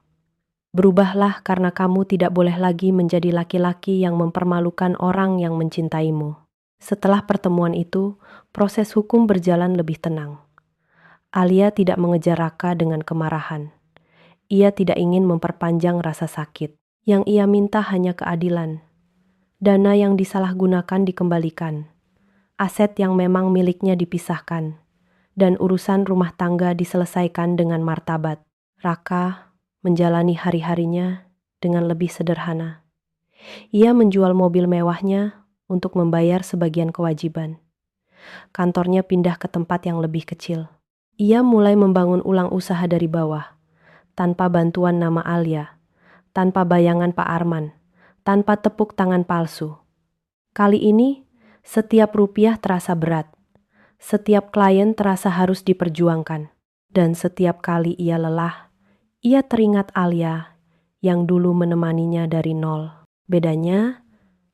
Berubahlah karena kamu tidak boleh lagi menjadi laki-laki yang mempermalukan orang yang mencintaimu. Setelah pertemuan itu, proses hukum berjalan lebih tenang. Alia tidak mengejar Raka dengan kemarahan. Ia tidak ingin memperpanjang rasa sakit. Yang ia minta hanya keadilan. Dana yang disalahgunakan dikembalikan. Aset yang memang miliknya dipisahkan. Dan urusan rumah tangga diselesaikan dengan martabat. Raka menjalani hari-harinya dengan lebih sederhana. Ia menjual mobil mewahnya untuk membayar sebagian kewajiban. Kantornya pindah ke tempat yang lebih kecil. Ia mulai membangun ulang usaha dari bawah, tanpa bantuan nama Alia, tanpa bayangan Pak Arman, tanpa tepuk tangan palsu. Kali ini, setiap rupiah terasa berat. Setiap klien terasa harus diperjuangkan. Dan setiap kali ia lelah, ia teringat Alia yang dulu menemaninya dari nol. Bedanya,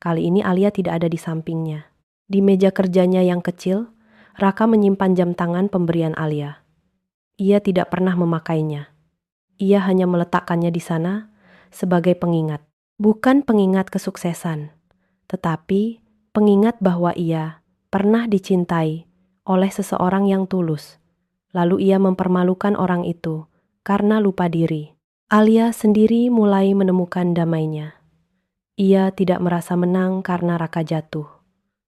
kali ini Alia tidak ada di sampingnya. Di meja kerjanya yang kecil, Raka menyimpan jam tangan pemberian Alia. Ia tidak pernah memakainya. Ia hanya meletakkannya di sana sebagai pengingat. Bukan pengingat kesuksesan, tetapi pengingat bahwa ia pernah dicintai oleh seseorang yang tulus. Lalu ia mempermalukan orang itu karena lupa diri. Alia sendiri mulai menemukan damainya. Ia tidak merasa menang karena Raka jatuh.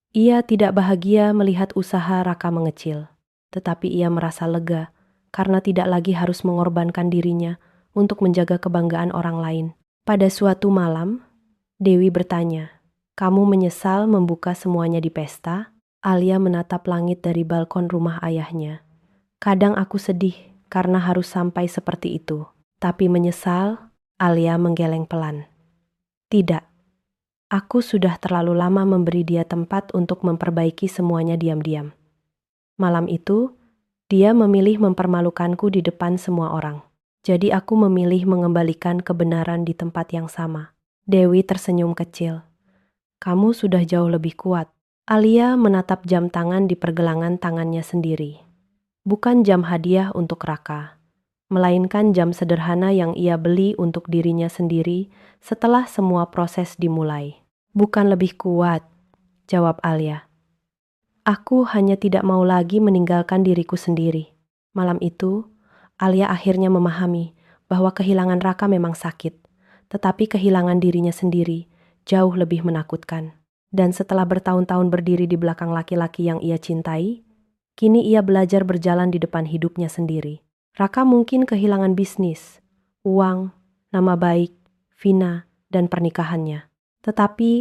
Ia tidak bahagia melihat usaha Raka mengecil. Tetapi ia merasa lega karena tidak lagi harus mengorbankan dirinya untuk menjaga kebanggaan orang lain. Pada suatu malam, Dewi bertanya, "Kamu menyesal membuka semuanya di pesta?" Alia menatap langit dari balkon rumah ayahnya. "Kadang aku sedih karena harus sampai seperti itu. Tapi menyesal?" Alia menggeleng pelan. "Tidak. Aku sudah terlalu lama memberi dia tempat untuk memperbaiki semuanya diam-diam. Malam itu, dia memilih mempermalukanku di depan semua orang. Jadi aku memilih mengembalikan kebenaran di tempat yang sama." Dewi tersenyum kecil. "Kamu sudah jauh lebih kuat." Alia menatap jam tangan di pergelangan tangannya sendiri. Bukan jam hadiah untuk Raka, melainkan jam sederhana yang ia beli untuk dirinya sendiri setelah semua proses dimulai. "Bukan lebih kuat," jawab Alia. "Aku hanya tidak mau lagi meninggalkan diriku sendiri." Malam itu, Alia akhirnya memahami bahwa kehilangan Raka memang sakit, tetapi kehilangan dirinya sendiri jauh lebih menakutkan. Dan setelah bertahun-tahun berdiri di belakang laki-laki yang ia cintai, kini ia belajar berjalan di depan hidupnya sendiri. Raka mungkin kehilangan bisnis, uang, nama baik, Vina, dan pernikahannya. Tetapi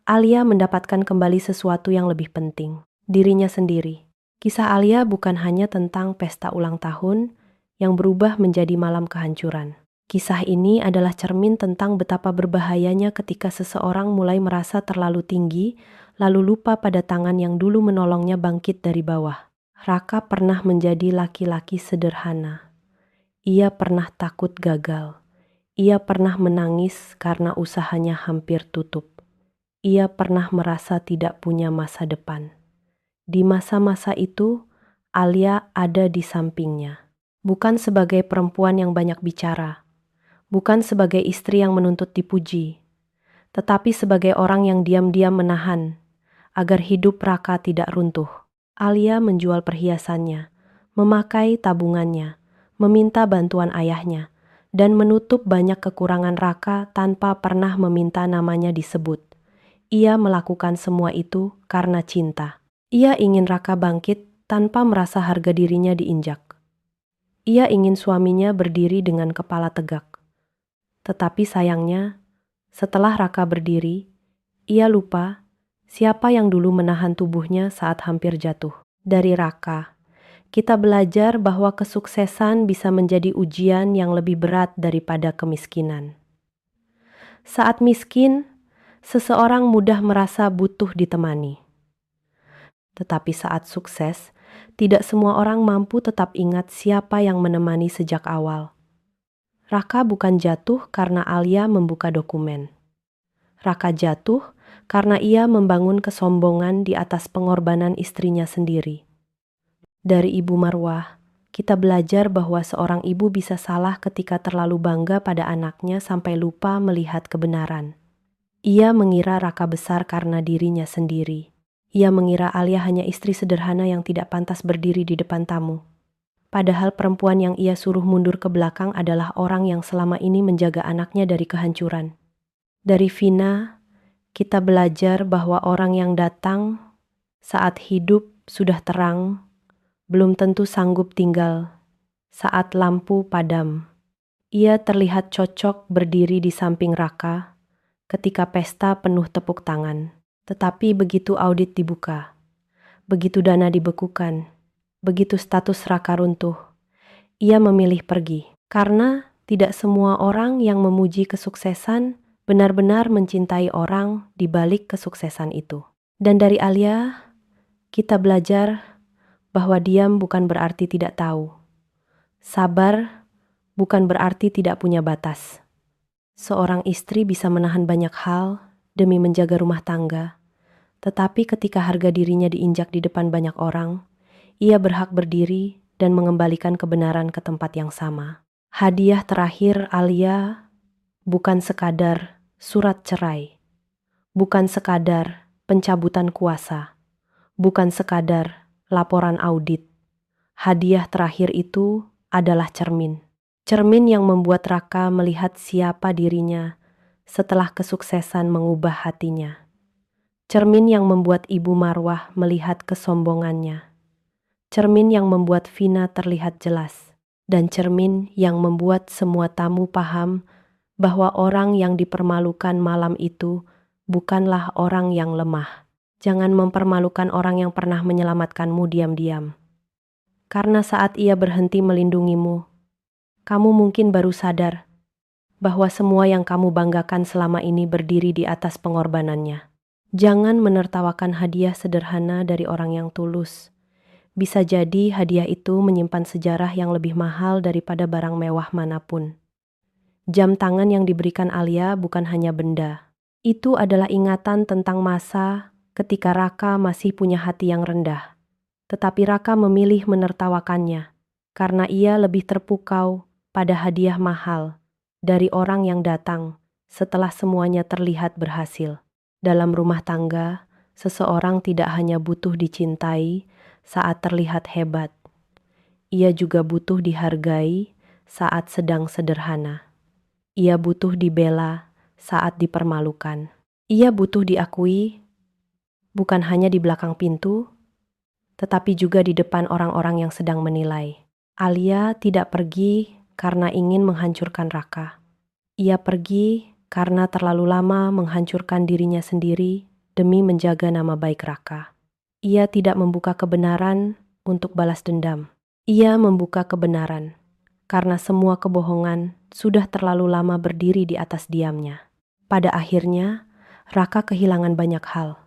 Alia mendapatkan kembali sesuatu yang lebih penting, dirinya sendiri. Kisah Alia bukan hanya tentang pesta ulang tahun yang berubah menjadi malam kehancuran. Kisah ini adalah cermin tentang betapa berbahayanya ketika seseorang mulai merasa terlalu tinggi, lalu lupa pada tangan yang dulu menolongnya bangkit dari bawah. Raka pernah menjadi laki-laki sederhana. Ia pernah takut gagal. Ia pernah menangis karena usahanya hampir tutup. Ia pernah merasa tidak punya masa depan. Di masa-masa itu, Alia ada di sampingnya. Bukan sebagai perempuan yang banyak bicara, bukan sebagai istri yang menuntut dipuji, tetapi sebagai orang yang diam-diam menahan agar hidup Raka tidak runtuh. Alia menjual perhiasannya, memakai tabungannya, meminta bantuan ayahnya, dan menutup banyak kekurangan Raka tanpa pernah meminta namanya disebut. Ia melakukan semua itu karena cinta. Ia ingin Raka bangkit tanpa merasa harga dirinya diinjak. Ia ingin suaminya berdiri dengan kepala tegak. Tetapi sayangnya, setelah Raka berdiri, ia lupa siapa yang dulu menahan tubuhnya saat hampir jatuh. Dari Raka, kita belajar bahwa kesuksesan bisa menjadi ujian yang lebih berat daripada kemiskinan. Saat miskin, seseorang mudah merasa butuh ditemani. Tetapi saat sukses, tidak semua orang mampu tetap ingat siapa yang menemani sejak awal. Raka bukan jatuh karena Alia membuka dokumen. Raka jatuh karena ia membangun kesombongan di atas pengorbanan istrinya sendiri. Dari Ibu Marwah, kita belajar bahwa seorang ibu bisa salah ketika terlalu bangga pada anaknya sampai lupa melihat kebenaran. Ia mengira Raka besar karena dirinya sendiri. Ia mengira Alia hanya istri sederhana yang tidak pantas berdiri di depan tamu. Padahal perempuan yang ia suruh mundur ke belakang adalah orang yang selama ini menjaga anaknya dari kehancuran. Dari Vina, kita belajar bahwa orang yang datang saat hidup sudah terang, belum tentu sanggup tinggal saat lampu padam. Ia terlihat cocok berdiri di samping Raka ketika pesta penuh tepuk tangan. Tetapi begitu audit dibuka, begitu dana dibekukan, begitu status Raka runtuh, ia memilih pergi. Karena tidak semua orang yang memuji kesuksesan benar-benar mencintai orang di balik kesuksesan itu. Dan dari Alia, kita belajar bahwa diam bukan berarti tidak tahu. Sabar bukan berarti tidak punya batas. Seorang istri bisa menahan banyak hal demi menjaga rumah tangga. Tetapi ketika harga dirinya diinjak di depan banyak orang, ia berhak berdiri dan mengembalikan kebenaran ke tempat yang sama. Hadiah terakhir Alia bukan sekadar surat cerai, bukan sekadar pencabutan kuasa, bukan sekadar laporan audit. Hadiah terakhir itu adalah cermin. Cermin yang membuat Raka melihat siapa dirinya setelah kesuksesan mengubah hatinya. Cermin yang membuat Ibu Marwah melihat kesombongannya. Cermin yang membuat Vina terlihat jelas. Dan cermin yang membuat semua tamu paham bahwa orang yang dipermalukan malam itu bukanlah orang yang lemah. Jangan mempermalukan orang yang pernah menyelamatkanmu diam-diam. Karena saat ia berhenti melindungimu, kamu mungkin baru sadar bahwa semua yang kamu banggakan selama ini berdiri di atas pengorbanannya. Jangan menertawakan hadiah sederhana dari orang yang tulus. Bisa jadi hadiah itu menyimpan sejarah yang lebih mahal daripada barang mewah manapun. Jam tangan yang diberikan Alia bukan hanya benda. Itu adalah ingatan tentang masa ketika Raka masih punya hati yang rendah. Tetapi Raka memilih menertawakannya karena ia lebih terpukau pada hadiah mahal dari orang yang datang setelah semuanya terlihat berhasil. Dalam rumah tangga, seseorang tidak hanya butuh dicintai saat terlihat hebat. Ia juga butuh dihargai saat sedang sederhana. Ia butuh dibela saat dipermalukan. Ia butuh diakui bukan hanya di belakang pintu, tetapi juga di depan orang-orang yang sedang menilai. Alia tidak pergi karena ingin menghancurkan Raka. Ia pergi karena terlalu lama menghancurkan dirinya sendiri demi menjaga nama baik Raka. Ia tidak membuka kebenaran untuk balas dendam. Ia membuka kebenaran karena semua kebohongan sudah terlalu lama berdiri di atas diamnya. Pada akhirnya, Raka kehilangan banyak hal.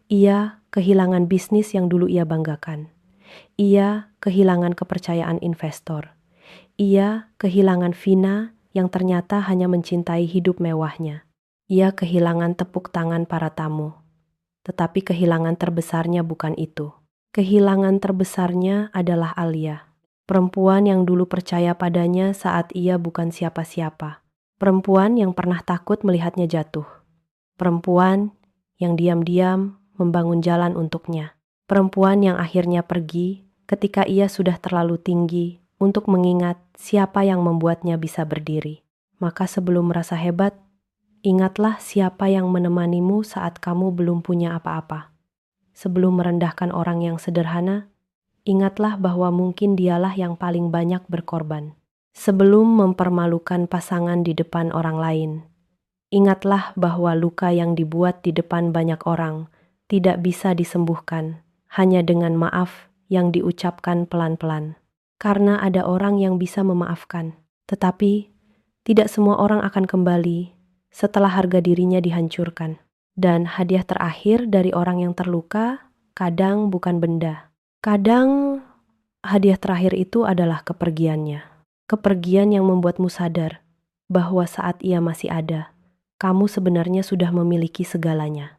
Ia kehilangan bisnis yang dulu ia banggakan. Ia kehilangan kepercayaan investor. Ia kehilangan Vina yang ternyata hanya mencintai hidup mewahnya. Ia kehilangan tepuk tangan para tamu. Tetapi kehilangan terbesarnya bukan itu. Kehilangan terbesarnya adalah Alia. Perempuan yang dulu percaya padanya saat ia bukan siapa-siapa. Perempuan yang pernah takut melihatnya jatuh. Perempuan yang diam-diam membangun jalan untuknya. Perempuan yang akhirnya pergi ketika ia sudah terlalu tinggi untuk mengingat siapa yang membuatnya bisa berdiri. Maka sebelum merasa hebat, ingatlah siapa yang menemanimu saat kamu belum punya apa-apa. Sebelum merendahkan orang yang sederhana, ingatlah bahwa mungkin dialah yang paling banyak berkorban. Sebelum mempermalukan pasangan di depan orang lain, ingatlah bahwa luka yang dibuat di depan banyak orang tidak bisa disembuhkan hanya dengan maaf yang diucapkan pelan-pelan. Karena ada orang yang bisa memaafkan, tetapi tidak semua orang akan kembali setelah harga dirinya dihancurkan. Dan hadiah terakhir dari orang yang terluka kadang bukan benda. Kadang hadiah terakhir itu adalah kepergiannya. Kepergian yang membuatmu sadar bahwa saat ia masih ada, kamu sebenarnya sudah memiliki segalanya.